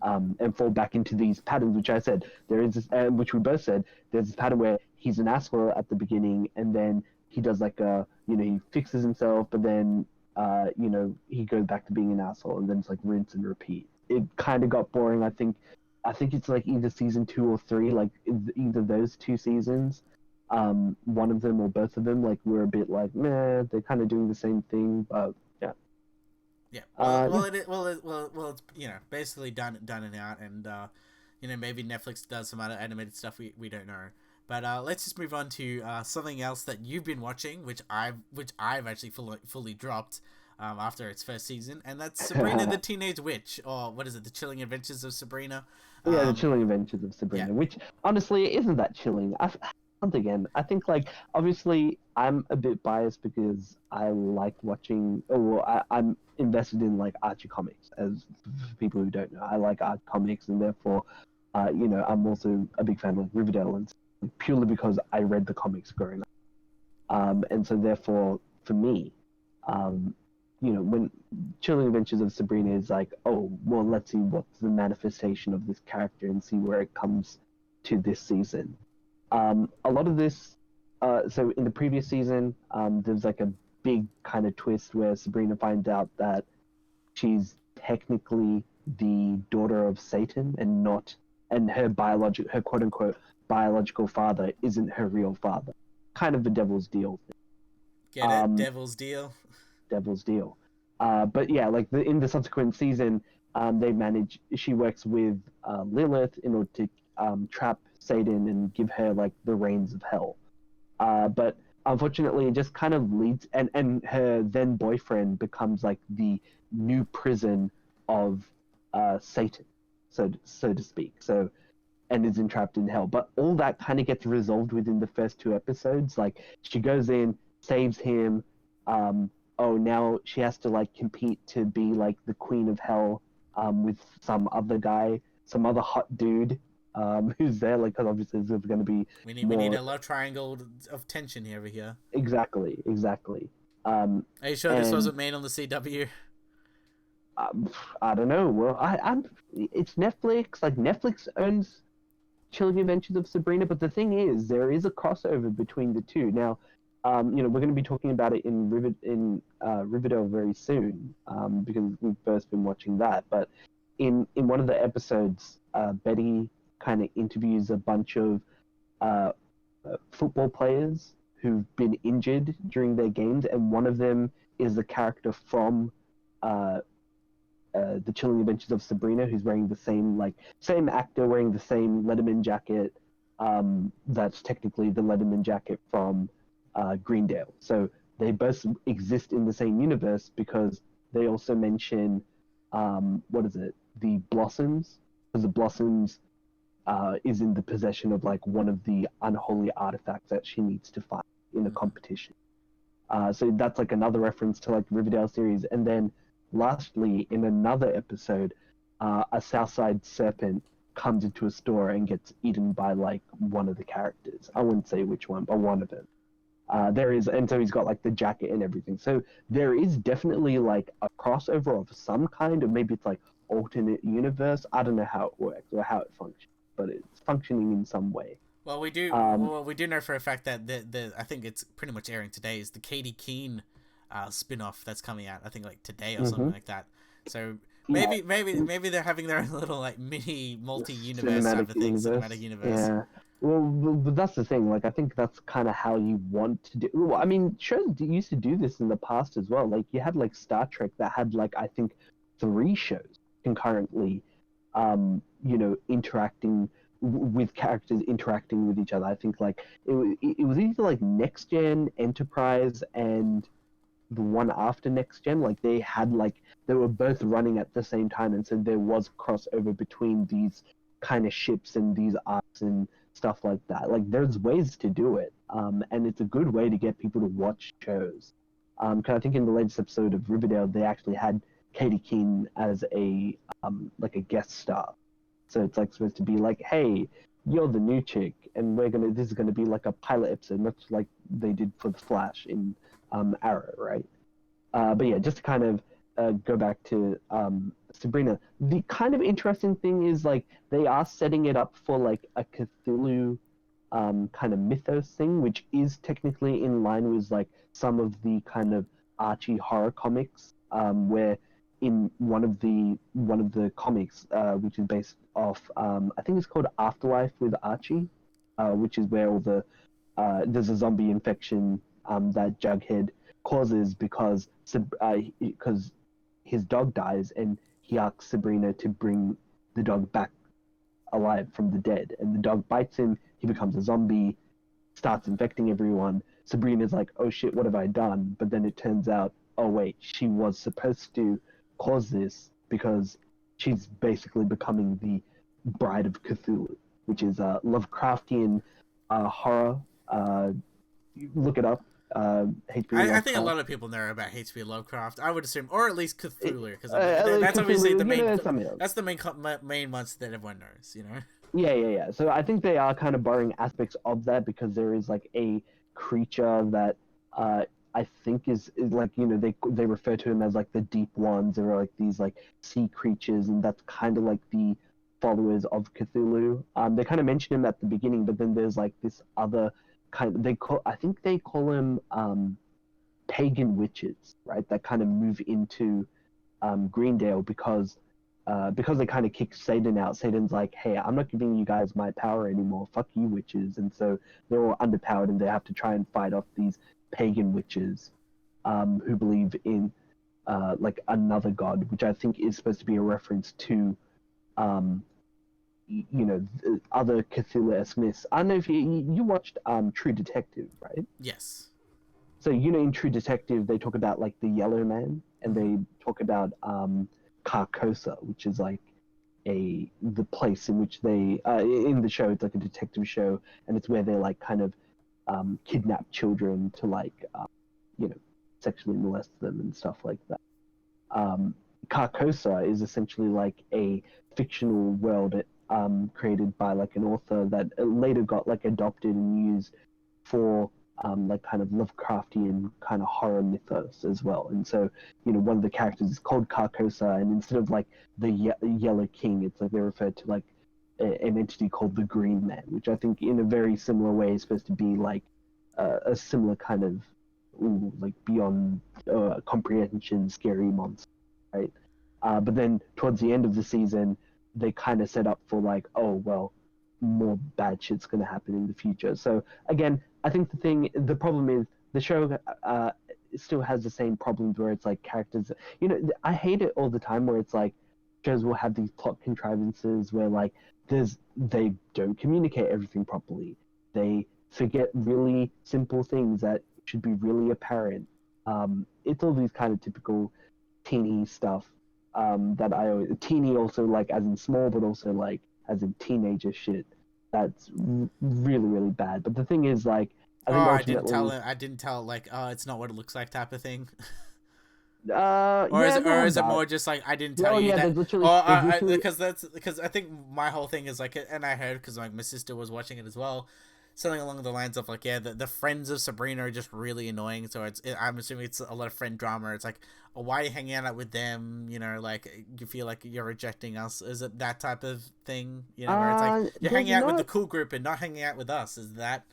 and fall back into these patterns, which I said there is this, which we both said there's this pattern where he's an asshole at the beginning, and then he does like he fixes himself, but then he goes back to being an asshole, and then it's like rinse and repeat. It kind of got boring. I think it's like either season 2 or 3, like either those 2 seasons. One of them or both of them, like we're a bit like, meh, they're kind of doing the same thing, but yeah. Yeah. Yeah. It's basically done and out, and maybe Netflix does some other animated stuff we don't know. But let's just move on to something else that you've been watching, which I've actually fully dropped after its first season, and that's Sabrina the Teenage Witch, or what is it, The Chilling Adventures of Sabrina? Yeah, the Um, chilling adventures of yeah, Sabrina, which honestly isn't that chilling. Once again, I think like obviously I'm a bit biased because I like watching, or I'm invested in like Archie comics. As for people who don't know, I like art comics, and therefore, I'm also a big fan of like, Riverdale, and purely because I read the comics growing up. And so therefore, for me, um, when Chilling Adventures of Sabrina is like, oh, well, let's see what's the manifestation of this character and see where it comes to this season. A lot of this, so in the previous season, there's like a big kind of twist where Sabrina finds out that she's technically the daughter of Satan and not, and her quote unquote biological father isn't her real father. Kind of the devil's deal thing. get it, Um, Devil's Deal. Devil's Deal. But yeah, like in the subsequent season, she works with Lilith in order to trap Satan and give her like the reins of hell. But unfortunately, it just kind of leads, and her then boyfriend becomes like the new prison of Satan, so to speak. So, and is entrapped in hell. But all that kind of gets resolved within the first 2 episodes. Like she goes in, saves him. Oh, now she has to like compete to be like the queen of hell, with some other guy, some other hot dude, who's there. Like, because obviously there's going to be We need more. a love triangle of tension here over here. Exactly. Um, Are you sure this and wasn't made on the CW? I don't know. Well, it's Netflix. Like Netflix owns Chilling Adventures of Sabrina, but the thing is, there is a crossover between the two. Now, we're going to be talking about it in Riverdale very soon, because we've both been watching that. But in one of the episodes, Betty kind of interviews a bunch of uh, football players who've been injured during their games, and one of them is the character from uh, the Chilling Adventures of Sabrina, who's wearing the same actor wearing the same Letterman jacket. that's technically the Letterman jacket from Greendale. So they both exist in the same universe because they also mention what is it? The Blossoms, because the Blossoms is in the possession of like one of the unholy artifacts that she needs to find in a competition. So that's like another reference to like Riverdale series. And then lastly, in another episode, a Southside serpent comes into a store and gets eaten by like one of the characters. I wouldn't say which one, but one of them. There is, and so he's got like the jacket and everything. So there is definitely like a crossover of some kind, or maybe it's like alternate universe. I don't know how it works or how it functions, but it's functioning in some way. Well, we do. Um, Well, we do know for a fact that the I think it's pretty much airing today is the Katie Keene spin-off that's coming out. I think like today or something mhm. like that. So Yeah, maybe they're having their own little like mini multi-universe type cinematic of thing, cinematic universe. universe. Yeah. Well, but that's the thing. Like, I think that's kind of how you want to do. Well, I mean, shows used to do this in the past as well. Like, you had like Star Trek that had like I think three shows concurrently, interacting with characters interacting with each other. I think like it was either like Next Gen, Enterprise, and the one after Next Gen. Like they were both running at the same time, and so there was crossover between these kind of ships and these arcs and stuff like that. Like there's ways to do it, and it's a good way to get people to watch shows. Because I think in the latest episode of Riverdale, they actually had Katie Keene as a like a guest star. So it's like supposed to be like, hey, you're the new chick, and this is gonna be like a pilot episode, much like they did for the Flash in Arrow, right? But yeah, just to kind of go back to Sabrina, the kind of interesting thing is like they are setting it up for like a Cthulhu kind of mythos thing, which is technically in line with like some of the kind of Archie horror comics, where in one of the comics, which is based off, I think it's called Afterlife with Archie, which is where all there's a zombie infection that Jughead causes because his dog dies and he asks Sabrina to bring the dog back alive from the dead, and the dog bites him. He becomes a zombie, starts infecting everyone. Sabrina's like, "Oh shit, what have I done?" But then it turns out, oh wait, she was supposed to cause this because she's basically becoming the bride of Cthulhu, which is Lovecraftian horror. Look it up. H.P. I think a Lovecraft. lot of people know about H.P. Lovecraft. I would assume, or at least Cthulhu, because I mean that's obviously Cthulhu, the main. something else. That's the main ones that everyone knows. You know. Yeah. So I think they are kind of borrowing aspects of that because there is like a creature that I think is like they refer to him as like the deep ones or like these like sea creatures, and that's kind of like the followers of Cthulhu. They kind of mention him at the beginning, but then there's like this other kind of I think they call him pagan witches, right? That kind of move into Greendale because they kind of kick Satan out. Satan's like, hey, I'm not giving you guys my power anymore. Fuck you, witches. And so they're all underpowered, and they have to try and fight off these pagan witches who believe in like another god, which I think is supposed to be a reference to other Cthulhu-esque myths. I don't know if you watched True Detective, right? Yes. So in True Detective, they talk about like the Yellow Man, and they talk about Carcosa, which is like the place in which they in the show. It's like a detective show, and it's where they like kind of kidnap children to like sexually molest them and stuff like that. Carcosa is essentially like a fictional world created by like an author that later got like adopted and used for like kind of Lovecraftian kind of horror mythos as well. And so, one of the characters is called Carcosa, and instead of like the Yellow King, it's like they refer to like an entity called the Green Man, which I think in a very similar way is supposed to be like a similar kind of like beyond comprehension scary monster, right? But then towards the end of the season, they kind of set up for like, oh well, more bad shit's gonna happen in the future. So again, I think the problem is the show still has the same problems where it's like characters. I hate it all the time where it's like shows will have these plot contrivances where like they don't communicate everything properly. They forget really simple things that should be really apparent. It's all these kind of typical teeny stuff that I always teeny also like as in small, but also like as in teenager shit. That's really bad. But the thing is, like, I think ultimately, I didn't tell like, oh, it's not what it looks like type of thing. yeah, Or no, is it that. more just like I didn't tell Oh you yeah, that? Or there's literally, because I think my whole thing is like, and I heard because like my sister was watching it as well, something along the lines of like, yeah, the friends of Sabrina are just really annoying. So I'm assuming it's a lot of friend drama. It's like, oh, why are you hanging out with them? You know, like you feel like you're rejecting us. Is it that type of thing? You know, where it's like you're there's hanging out with the not. cool group and not hanging out with us. Is that?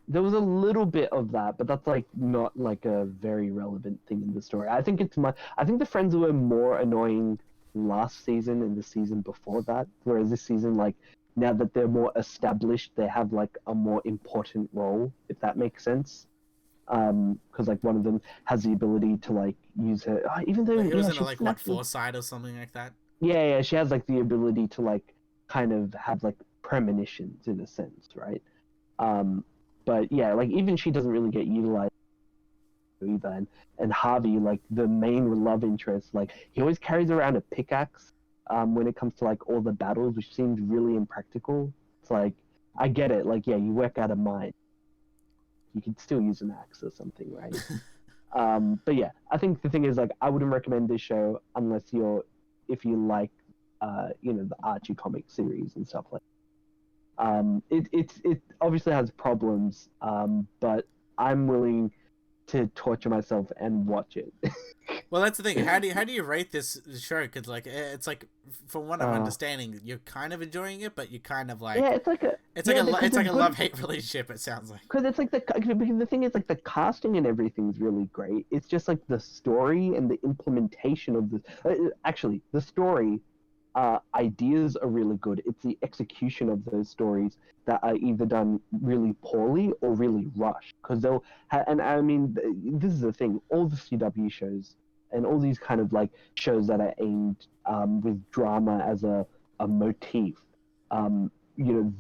There was a little bit of that, but that's like not like a very relevant thing in the story. I think it's my. I think the friends were more annoying last season and the season before that, whereas this season, like now that they're more established, they have like a more important role, if that makes sense. Because like one of them has the ability to like use her, even though Like it was yeah, in a, she's like still what actually foresight or something like that. yeah, she has like the ability to like kind of have like premonitions in a sense, right? Um, but yeah, like even she doesn't really get utilized either. And Harvey, like the main love interest, like he always carries around a pickaxe when it comes to like all the battles, which seems really impractical. It's like I get it, like yeah, you work out a mine, you could still use an axe or something, right? But yeah, I think the thing is like I wouldn't recommend this show unless if you like the Archie comic series and stuff like that. It obviously has problems, but I'm willing to torture myself and watch it. Well, that's the thing. How do you rate this show? Because like it's like from what I'm uh, understanding, you're kind of enjoying it, but you kind of yeah, like it's like a it's like yeah it's because like it's a good love hate relationship. It sounds like. because it's like because the thing is like the casting and everything's really great. It's just like the story and the implementation of this. Actually, the story ideas are really good. It's the execution of those stories that are either done really poorly or really rushed. Because and I mean, this is the thing. All the CW shows and all these kind of like shows that are aimed with drama as a motif,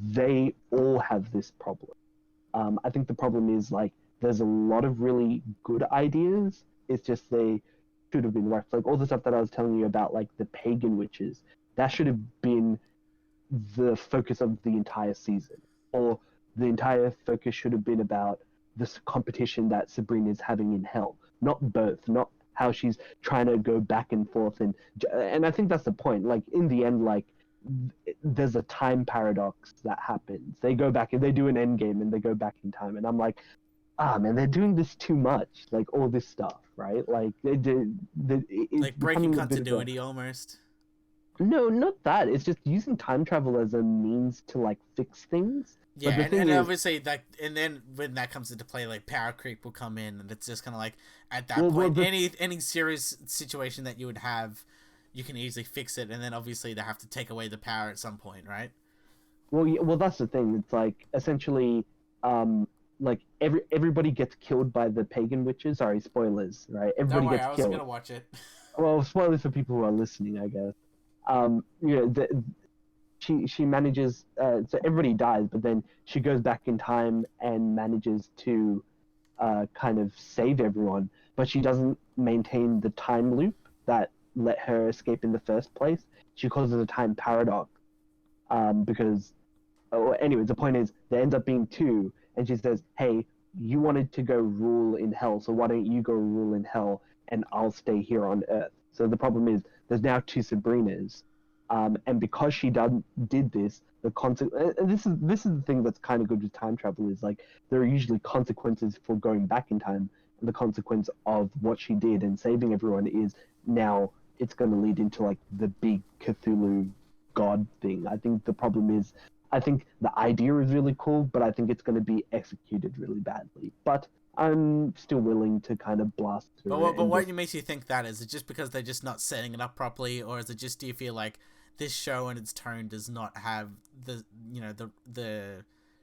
they all have this problem. I think the problem is like there's a lot of really good ideas. It's just they should have been rushed. Like all the stuff that I was telling you about, like the pagan witches, that should have been the focus of the entire season, or the entire focus should have been about this competition that Sabrina is having in hell, not both, not how she's trying to go back and forth, and I think that's the point. Like in the end, like there's a time paradox that happens. They go back and they do an end game and they go back in time, and I'm like, man, they're doing this too much. Like all this stuff, right? Like it's Like breaking becoming a bit of a continuity almost. no, not that. It's just using time travel as a means to like fix things. Yeah, But the thing and is, obviously that, and then when that comes into play, like power creep will come in, and it's just kind of like at that well, point, the any serious situation that you would have, you can easily fix it, and then obviously they have to take away the power at some point, right? well, that's the thing. It's like essentially, like everybody gets killed by the pagan witches. Sorry, spoilers, right? Don't Everybody worry, gets I was killed. gonna watch it. Well, spoilers for people who are listening, I guess. She manages so everybody dies, but then she goes back in time and manages to kind of save everyone, but she doesn't maintain the time loop that let her escape in the first place. She causes a time paradox because anyways, the point is there ends up being two, and she says, "Hey, you wanted to go rule in hell, so why don't you go rule in hell, and I'll stay here on Earth." So the problem is there's now two Sabrinas, and because did this, the consequence. And this is the thing that's kind of good with time travel is like there are usually consequences for going back in time, and the consequence of what she did and saving everyone is now it's going to lead into like the big Cthulhu god thing. I think the problem is I think the idea is really cool, but I think it's going to be executed really badly. But I'm still willing to kind of blast through it But and what just. makes you think that? Is it just because they're just not setting it up properly, or is it just do you feel like this show and its tone does not have the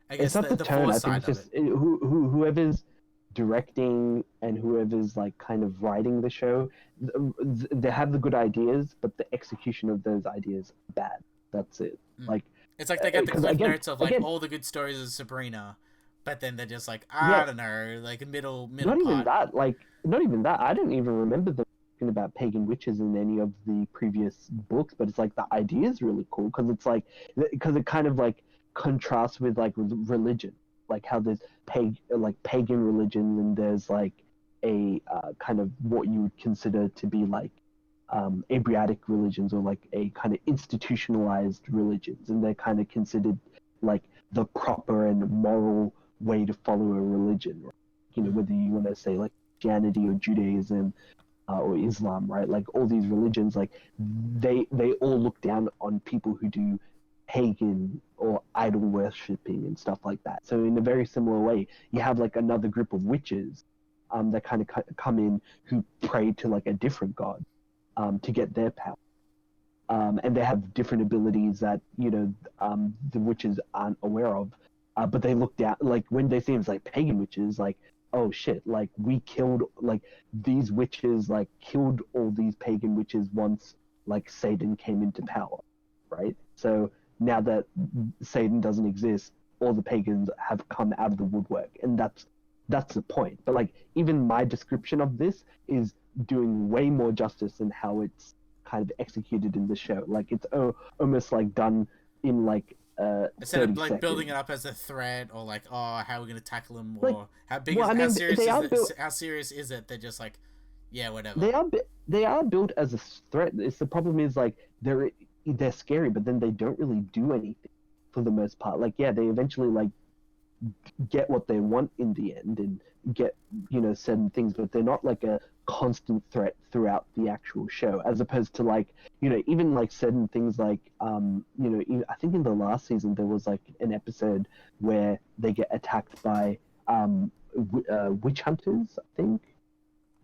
I It's guess not the the tone. I think foresight it's of it? just whoever's directing and whoever's like kind of writing the show, they have the good ideas, but the execution of those ideas are bad. That's it. Like, it's like they get the cliff again, notes of like all the good stories of Sabrina, but then they're just like, I yeah, don't know, like middle not even part. that. Like, not even that. I don't even remember them talking about pagan witches in any of the previous books, but it's like the idea is really cool because it's like because it kind of like contrasts with like religion, like how there's pagan religion and there's like a kind of what you would consider to be like Abrahamic religions or like a kind of institutionalized religions, and they're kind of considered like the proper and moral way to follow a religion, right? You know, whether you want to say like Christianity or Judaism or Islam, right? Like all these religions, like they all look down on people who do pagan or idol worshipping and stuff like that. So in a very similar way, you have like another group of witches that kind of come in who pray to like a different god to get their power. And they have different abilities that the witches aren't aware of, but they look down like when they see them as like pagan witches, like oh shit, like we killed like these witches, like killed all these pagan witches once like Satan came into power, right? So now that Satan doesn't exist, all the pagans have come out of the woodwork, and that's the point. But like even my description of this is doing way more justice than how it's kind of executed in the show. Like it's almost like done in like Instead of 30 like seconds. building it up as a threat or like, oh, how are we gonna tackle him, Like, or how big well, is I mean, how serious is it? They're just like, yeah, whatever. they are built as a threat. It's the problem is like they're scary, but then they don't really do anything for the most part. Like yeah, they eventually like get what they want in the end and get certain things, but they're not like a constant threat throughout the actual show, as opposed to like even like certain things like I think in the last season there was like an episode where they get attacked by witch hunters, I think.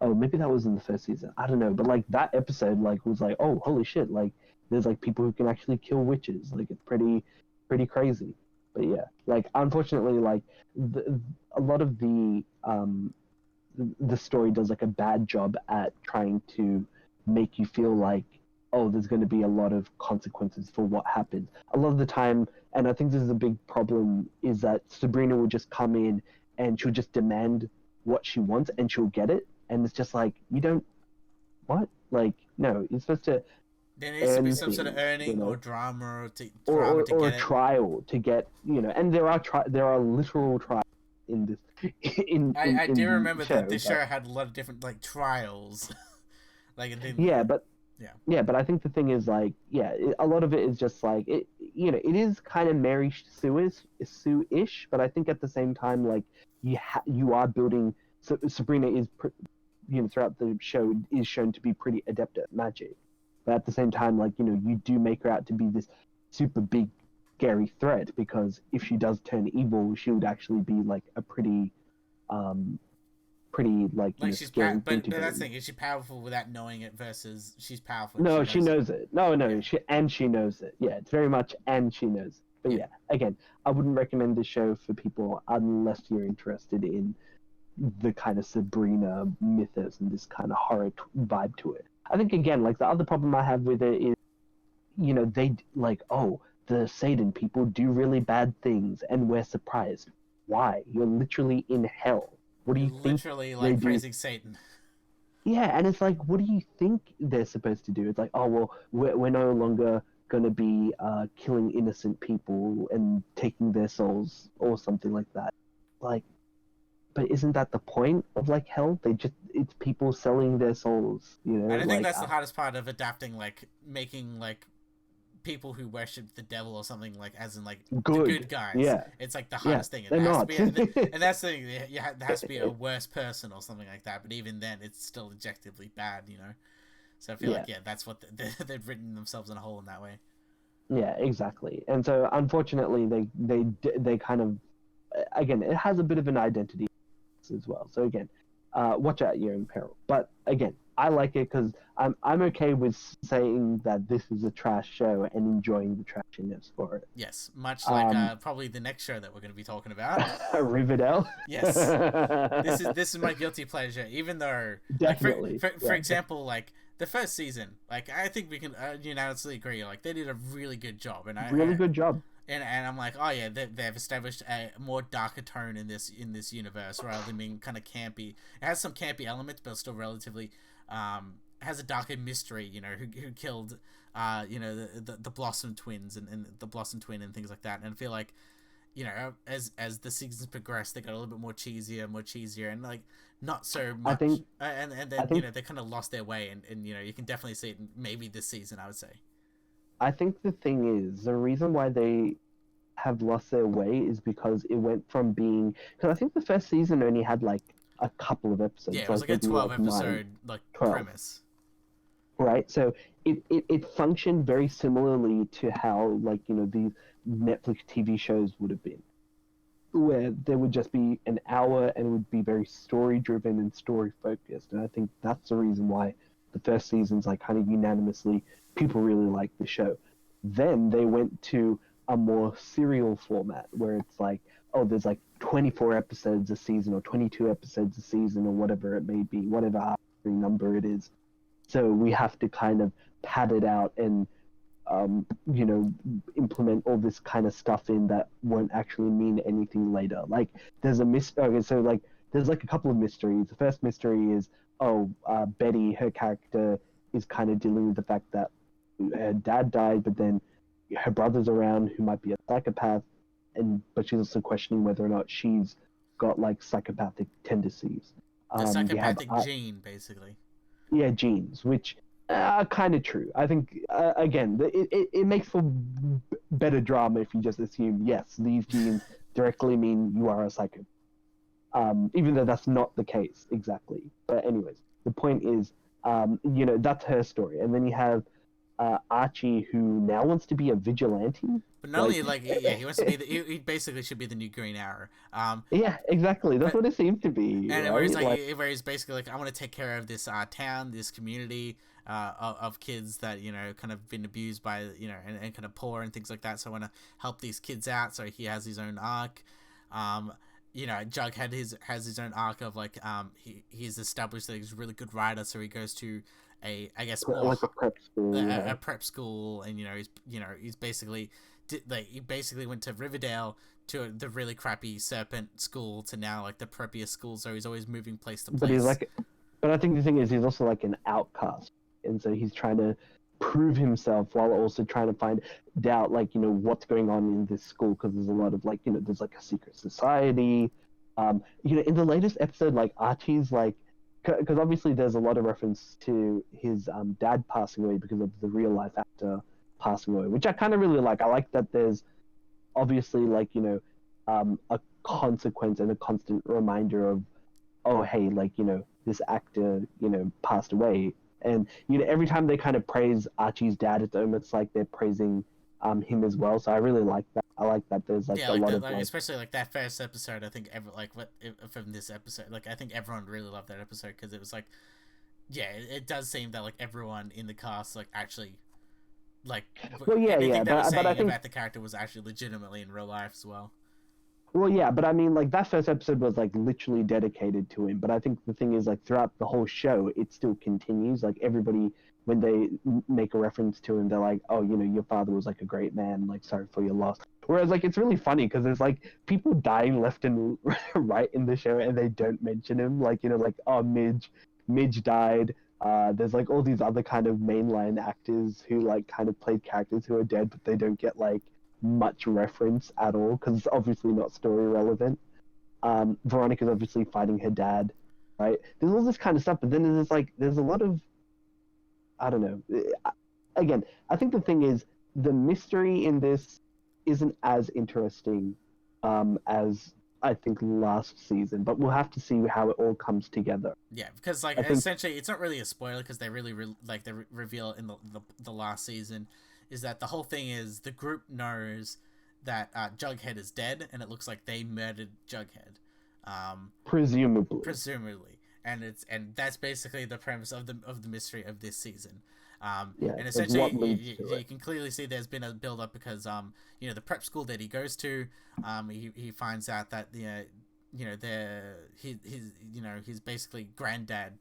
Oh, maybe that was in the first season, I don't know, but like that episode like was like, oh holy shit, like there's like people who can actually kill witches. Like it's pretty crazy. But yeah, like unfortunately, like a lot of the story does like a bad job at trying to make you feel like, oh, there's going to be a lot of consequences for what happens. A lot of the time, and I think this is a big problem, is that Sabrina will just come in and she'll just demand what she wants and she'll get it, and it's just like, you don't what? Like no, you're supposed to There needs to be earn some sort of things, earning or drama to or a get it. trial to get, and there are literal trials in this I do in remember the that show, this show but had a lot of different like trials, like it didn't. yeah, but Yeah. yeah, but I think the thing is like a lot of it is just like it is kind of Mary Sue-ish, but I think at the same time like you are building. So Sabrina is throughout the show is shown to be pretty adept at magic, but at the same time like you do make her out to be this super big scary threat, because if she does turn evil she would actually be like a um pretty like Like she's scary thing but to go that's the in. thing, is she powerful without knowing it versus she's powerful and No, she she knows it. knows it. No, Yeah. she knows it. Yeah, it's very much and she knows it. But Yeah. yeah, again, I wouldn't recommend this show for people unless you're interested in the kind of Sabrina mythos and this kind of horror vibe to it. I think again, like the other problem I have with it is, they like, oh, the Satan people do really bad things and we're surprised. Why? You're literally in hell. What do You're you think literally they like do? praising Satan. Yeah, and it's like, what do you think they're supposed to do? It's like, oh well, we're no longer going to be killing innocent people and taking their souls or something like that. Like, but isn't that the point of like hell? It's people selling their souls, And I think like that's the hardest part of adapting, like making like people who worship the devil or something, like as in like the good good. guys. Yeah, It's like the yeah, hardest thing. It they're has to not. be, and that's the thing. There has to be a worse person or something like that. But even then, it's still objectively bad. So I feel Yeah, like that's what they've written themselves in a hole in that way. yeah, exactly. And so unfortunately, they kind of, again, it has a bit of an identity as well. So again, watch out, you're in peril. But again, I like it because I'm okay with saying that this is a trash show and enjoying the trashiness for it. Yes, much like Um, probably the next show that we're going to be talking about. Riverdale. Yes, this is my guilty pleasure. Even though, like Definitely. for example, like the first season, like I think we can unanimously agree, like they did a really good job, and Really good job. and I'm like, oh yeah, they've established a more darker tone in this universe rather than being kind of campy. It has some campy elements, but still relatively has a darker mystery. You know, who killed the Blossom twins and the Blossom twin and things like that. And I feel like, you know, as the seasons progress, they got a little bit more cheesier, and like not so much. I think. And I then think. they kind of lost their way, and you know you can definitely see it maybe this season. I would say. I think the thing is the reason why they have lost their way is because it went from being because I think the first season only had like a couple of episodes, Yeah, it was like a maybe 12 like episode like 12, premise. right? So it functioned very similarly to how like these Netflix TV shows would have been, where there would just be an hour and it would be very story driven and story focused. And I think that's the reason why the first season's like kind of unanimously people really like the show. Then they went to a more serial format where it's like, oh, there's like 24 episodes a season or 22 episodes a season or whatever it may be, whatever arbitrary number it is. So we have to kind of pad it out and implement all this kind of stuff in that won't actually mean anything later. Like there's a okay, so like there's like a couple of mysteries. The first mystery is Betty, her character, is kind of dealing with the fact that her dad died, but then her brother's around who might be a psychopath, but she's also questioning whether or not she's got like psychopathic tendencies. The You have psychopathic gene, basically. yeah, genes, which are kind of true. I think again, it makes for better drama if you just assume yes, these genes directly mean you are a psychopath, even though that's not the case exactly. But anyways, the point is, that's her story, and then you have Archie, who now wants to be a vigilante. But not only like yeah, he wants to be he basically should be the new Green Arrow. Yeah, exactly. That's but what it seems to be, and right? where he's basically like, I want to take care of this town, this community of kids that kind of been abused by and kind of poor and things like that. So I want to help these kids out. So he has his own arc. Jug has his own arc of like he's established that he's a really good writer, so he goes to I guess more like a prep school, a prep school, and he's basically he basically went to Riverdale to the really crappy Serpent school to now like the preppiest school, so he's always moving place to place. But I think the thing is he's also like an outcast, and so he's trying to prove himself while also trying to find out like what's going on in this school, because there's a lot of like there's like a secret society. In the latest episode, like Archie's like, because obviously there's a lot of reference to his dad passing away because of the real life actor passing away, which I kind of really like. I like that there's obviously like a consequence and a constant reminder of, oh hey, like this actor passed away. And every time they kind of praise Archie's dad, it's almost like they're praising him as well. So I really like that. I like that there's like a lot of like, especially like that first episode. I think from this episode, like I think everyone really loved that episode because it was like, yeah, it does seem that like everyone in the cast like actually like anything that was saying about the character was actually legitimately in real life as well. Well, yeah, but I mean, like that first episode was like literally dedicated to him. But I think the thing is, like throughout the whole show, it still continues. Like everybody, when they make a reference to him, they're like, "Oh, your father was like a great man. Like, sorry for your loss." Whereas, like, it's really funny because there's like people dying left and right in the show, and they don't mention him. Like, like oh, Midge died. There's like all these other kind of mainline actors who like kind of played characters who are dead, but they don't get like much reference at all because it's obviously not story relevant. Veronica's obviously fighting her dad, right? There's all this kind of stuff, but then there's a lot of, I don't know. Again, I think the thing is the mystery in this isn't as interesting as I think last season, but we'll have to see how it all comes together. Yeah, because like essentially it's not really a spoiler because they really they reveal in the last season is that the whole thing is the group knows that Jughead is dead, and it looks like they murdered Jughead. Presumably. and that's basically the premise of the mystery of this season. Yeah, And like essentially, what leads to you it. can clearly see there's been a build up because the prep school that he goes to, he finds out that his basically granddad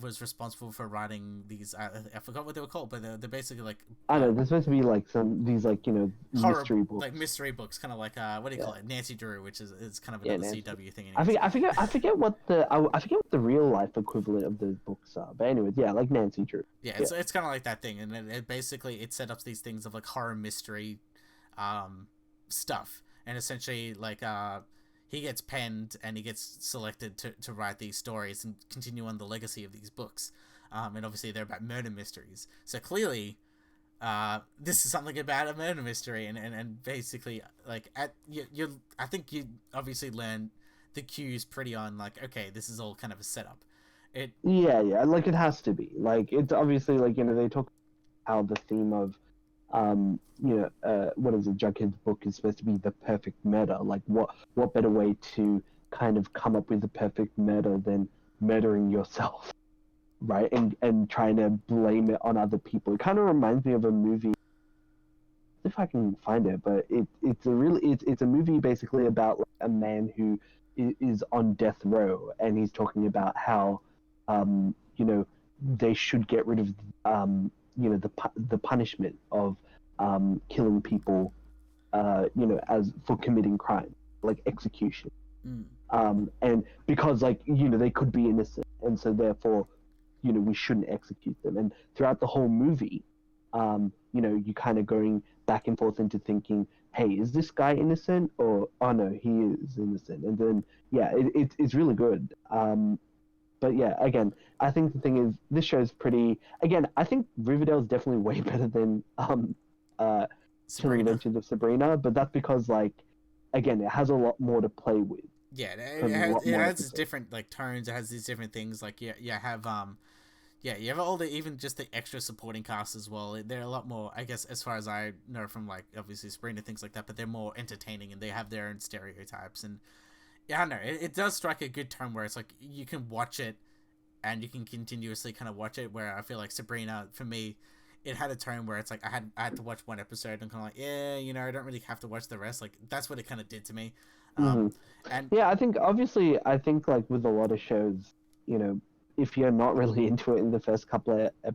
was responsible for writing these. I forgot what they were called, but they're basically like I don't know. There's supposed to be like some these like horror mystery like books. mystery books, kind of like what do you Yeah, call it, Nancy Drew, which is kind of yeah, another Nancy. CW thing, anyways. I forget what I forget what the real life equivalent of those books are. But anyways, yeah, like Nancy Drew. Yeah, Yeah, it's kind of like that thing, and it basically it set up these things of like horror mystery, stuff, and essentially like he gets penned and he gets selected to write these stories and continue on the legacy of these books, and obviously they're about murder mysteries. So clearly, this is something about a murder mystery, and basically like you I think you obviously learn the cues pretty on like, okay, this is all kind of a setup. It yeah. Like it has to be. Like it's obviously like they talk how the theme of what is it? Jughead's book is supposed to be the perfect murder. Like what better way to kind of come up with the perfect murder than murdering yourself, right? And trying to blame it on other people. It kind of reminds me of a movie, if I can find it, but it's a movie basically about like, a man who is on death row, and he's talking about how they should get rid of the punishment of killing people as for committing crime, like execution, mm, and because like they could be innocent, and so therefore we shouldn't execute them. And throughout the whole movie, you kind of going back and forth into thinking, hey, is this guy innocent, or oh no, he is innocent. And then yeah, it's really good. But yeah, again, I think the thing is this show's pretty. Again, I think Riverdale's definitely way better than uh, Chilling Sabrina. Adventures of Sabrina, but that's because like again, it has a lot more to play with Yeah, because there's a lot it more has its episodes. different like tones. It has these different things. Like you have all the even just the extra supporting cast as well. They're a lot more, I guess, as far as I know from like obviously Sabrina things like that. But they're more entertaining and they have their own stereotypes. And yeah, I don't know. It does strike a good tone where it's like you can watch it and you can continuously kind of watch it. Where I feel like Sabrina, for me, it had a tone where it's like I had to watch one episode and kind of like, yeah, I don't really have to watch the rest. Like that's what it kind of did to me. Um, Hmm. and Yeah, I think obviously, I think like with a lot of shows, if you're not really into it in the first couple of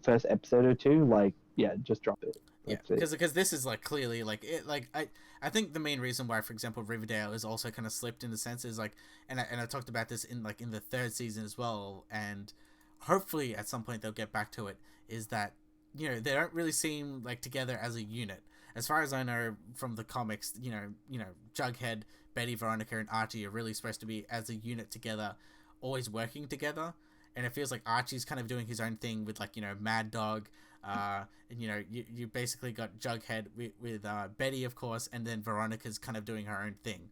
first episode or two, like yeah, just drop it. Yeah, That's it. because this is like clearly like it like I think the main reason why, for example, Riverdale is also kind of slipped in the sense is like, and I talked about this in like in the third season as well, and hopefully at some point they'll get back to it. Is that they don't really seem like together as a unit. As far as I know from the comics, Jughead, Betty, Veronica, and Archie are really supposed to be as a unit together, always working together. And it feels like Archie's kind of doing his own thing with like Mad Dog, and you basically got Jughead with Betty, of course, and then Veronica's kind of doing her own thing.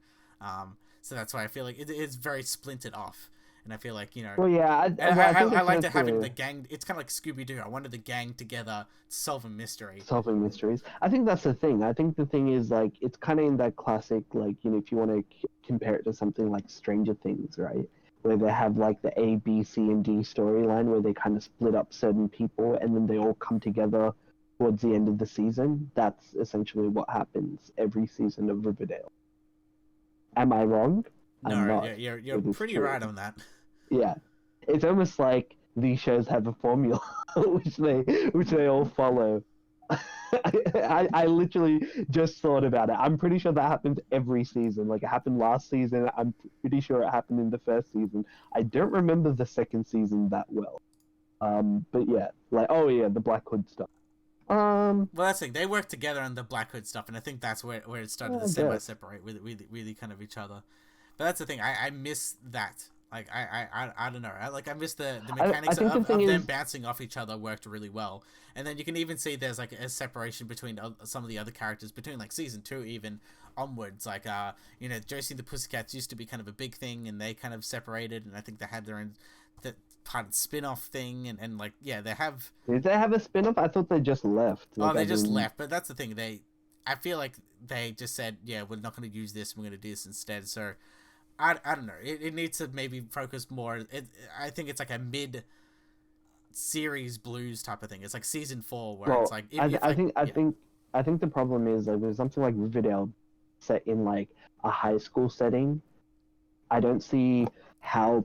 So that's why I feel like it's very splintered off, and I feel like Well, yeah, and well, I think I it's like meant to having the to gang. It's kind of like Scooby Doo. I wanted the gang together to solve a mystery. solving mysteries. I think that's the thing. I think the thing is like it's kind of in that classic like if you want to compare it to something like Stranger Things, right? Where they have like the A, B, C, and D storyline where they kind of split up certain people and then they all come together towards the end of the season. That's essentially what happens every season of Riverdale. Am I wrong? I'm No, not. you're It is pretty true. right on that. Yeah, it's almost like these shows have a formula which they all follow. I literally just thought about it. I'm pretty sure that happens every season. Like it happened last season. I'm pretty sure it happened in the first season. I don't remember the second season that well. But yeah, like oh yeah, the Black Hood stuff. Um, Well, that's the thing. They work together on the Black Hood stuff, and I think that's where it started to I semi guess. separate with really kind of each other. But that's the thing. I miss that. Like I don't know. I miss the I mechanics think the thing of them is, bouncing off each other worked really well. And then you can even see there's like a separation between some of the other characters between like season 2 even onwards. Like Josie and the Pussycats used to be kind of a big thing, and they kind of separated. And I think they had their own that part of spin off thing, and like yeah, they have. did they have a spin-off? I thought they just left. Oh, Like they as just in, left. But that's the thing. I feel like they just said, yeah, we're not going to use this. We're going to do this instead. So I don't know. It needs to maybe focus more. I think it's like a mid series blues type of thing. It's like season 4 where it's Well, like I, th- if I like think I yeah. think I think the problem is like there's something like Riverdale set in like a high school setting. I don't see how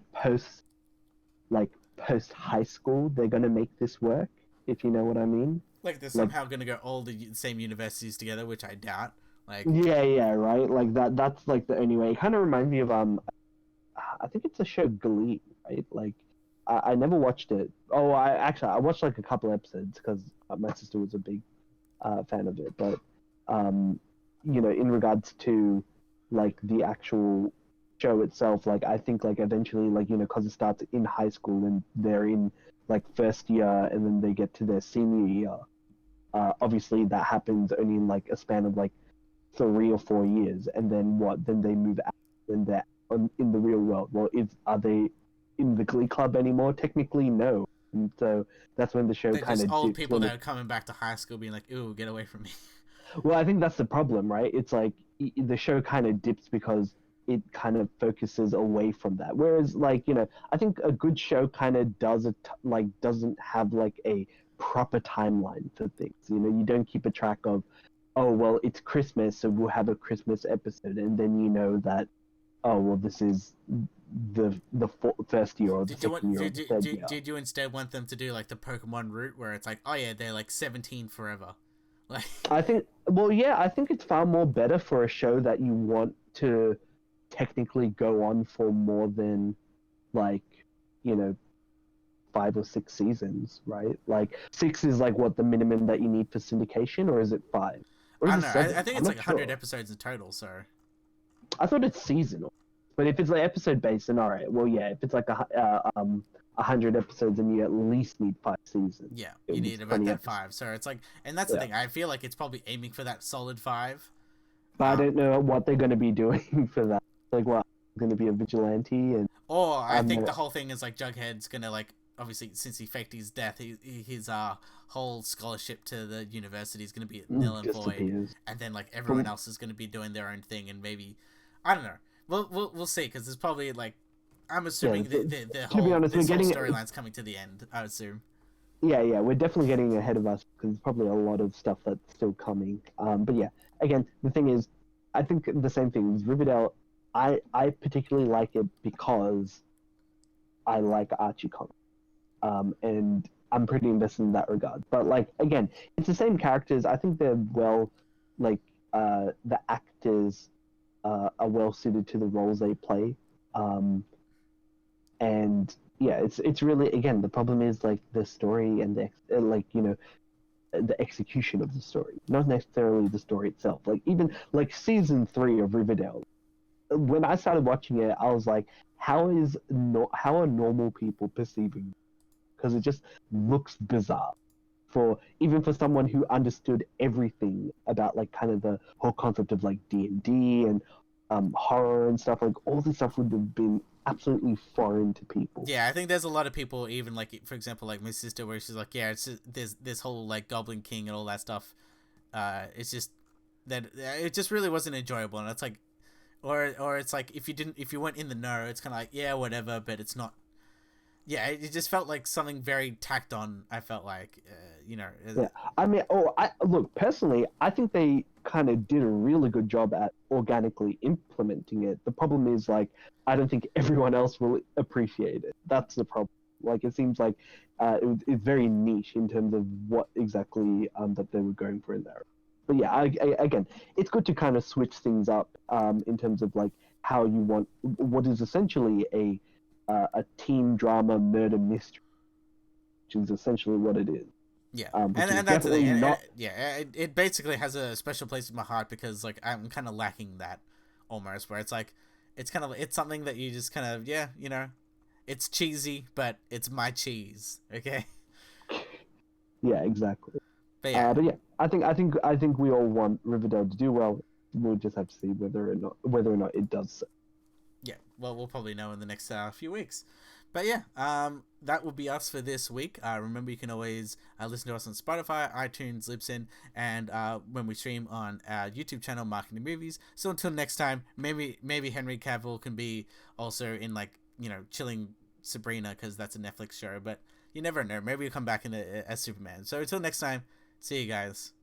post high school they're gonna make this work, if you know what I mean. Like they're Like somehow gonna go all the same universities together, which I doubt. Like yeah, right. Like that's like the only way. It kind of reminds me of I think it's a show Glee, right? Like I never watched it. Oh, I watched like a couple episodes because my sister was a big fan of it. But um, in regards to like the actual show itself, like I think like eventually like because it starts in high school and they're in like first year and then they get to their senior year. Obviously that happens only in like a span of like 3 or 4 years, and then what? Then they move out and they're in the real world. Well, are they in the Glee Club anymore? Technically, no. And so that's when the show they're kind just of old dips people when that it. are coming back to high school, being like, "Ooh, get away from me." Well, I think that's the problem, right? It's like the show kind of dips because it kind of focuses away from that. Whereas, like I think a good show kind of like doesn't have like a proper timeline for things. You don't keep a track of, oh well, it's Christmas, so we'll have a Christmas episode, and then you know that, oh well, this is the first year or the Did you second want year or the third year. did you instead want them to do like the Pokemon route where it's like, oh yeah, they're like 17 forever, like I think, well, yeah, I think it's far more better for a show that you want to technically go on for more than like, you know, 5 or 6 seasons, right? Like six is like what the minimum that you need for syndication, or is it five, or I is don't it know. I seven? think I'm it's like not 100 sure. episodes in total. So I thought it's seasonal, but if it's like episode based, then all right. Well, yeah, if it's like 100 episodes, then you at least need 5 seasons. yeah, It you was need about 20 that episodes. 5. So it's like, and that's the Yeah, thing. I feel like it's probably aiming for that solid 5. but I Um, don't know what they're going to be doing for that. Like, what, going to be a vigilante, and or I I'm think not. the whole thing is like Jughead's gonna like obviously since he faked his death, his whole scholarship to the university is gonna be nil and void, Disappears. and then like everyone From else is gonna be doing their own thing, and maybe I don't know. We'll see because there's probably like I'm yeah, assuming the to be whole honest, we're this whole getting storyline's coming to the end. I assume. yeah, we're definitely getting ahead of us because there's probably a lot of stuff that's still coming. But yeah, again, the thing is, I think the same thing is Riverdale. I particularly like it because I like Archie comics. And I'm pretty invested in that regard. But like again, it's the same characters. I think they're well, like the actors are well suited to the roles they play. Um, and yeah, it's really again the problem is like the story and the execution of the story, not necessarily the story itself. Like even like season 3 of Riverdale, when I started watching it, I was like, how are normal people perceiving? Because it just looks bizarre for even for someone who understood everything about like kind of the whole concept of like D&D and horror and stuff. Like all this stuff would have been absolutely foreign to people. Yeah, I think there's a lot of people, even like for example, like my sister, where she's like, yeah, it's just, there's this whole like Goblin King and all that stuff. It's just that it just really wasn't enjoyable, and it's like, or it's like if you weren't in the know, it's kind of like yeah, whatever, but it's not. Yeah, it just felt like something very tacked on. I felt like, Yeah, I mean, I look personally. I think they kind of did a really good job at organically implementing it. The problem is, like, I don't think everyone else will appreciate it. That's the problem. Like, it seems like it's very niche in terms of what exactly that they were going for in there. But yeah, again, it's good to kind of switch things up in terms of like how you want what is essentially a teen drama murder mystery, which is essentially what it is. yeah, Which is and that's the thing, definitely and not. yeah, it basically has a special place in my heart because like I'm kind of lacking that almost, where it's like it's kind of it's something that you just kind of it's cheesy, but it's my cheese, okay? Yeah, exactly. But yeah, But yeah, I think we all want Riverdale to do well. We'll just have to see whether or not it does so. yeah. Well, we'll probably know in the next few weeks. But yeah, that will be us for this week. Remember, you can always listen to us on Spotify, iTunes, Libsyn, and when we stream on our YouTube channel, Marketing Movies. So until next time, maybe Henry Cavill can be also in chilling Sabrina, because that's a Netflix show. But you never know. Maybe he'll come back as Superman. So until next time, see you guys.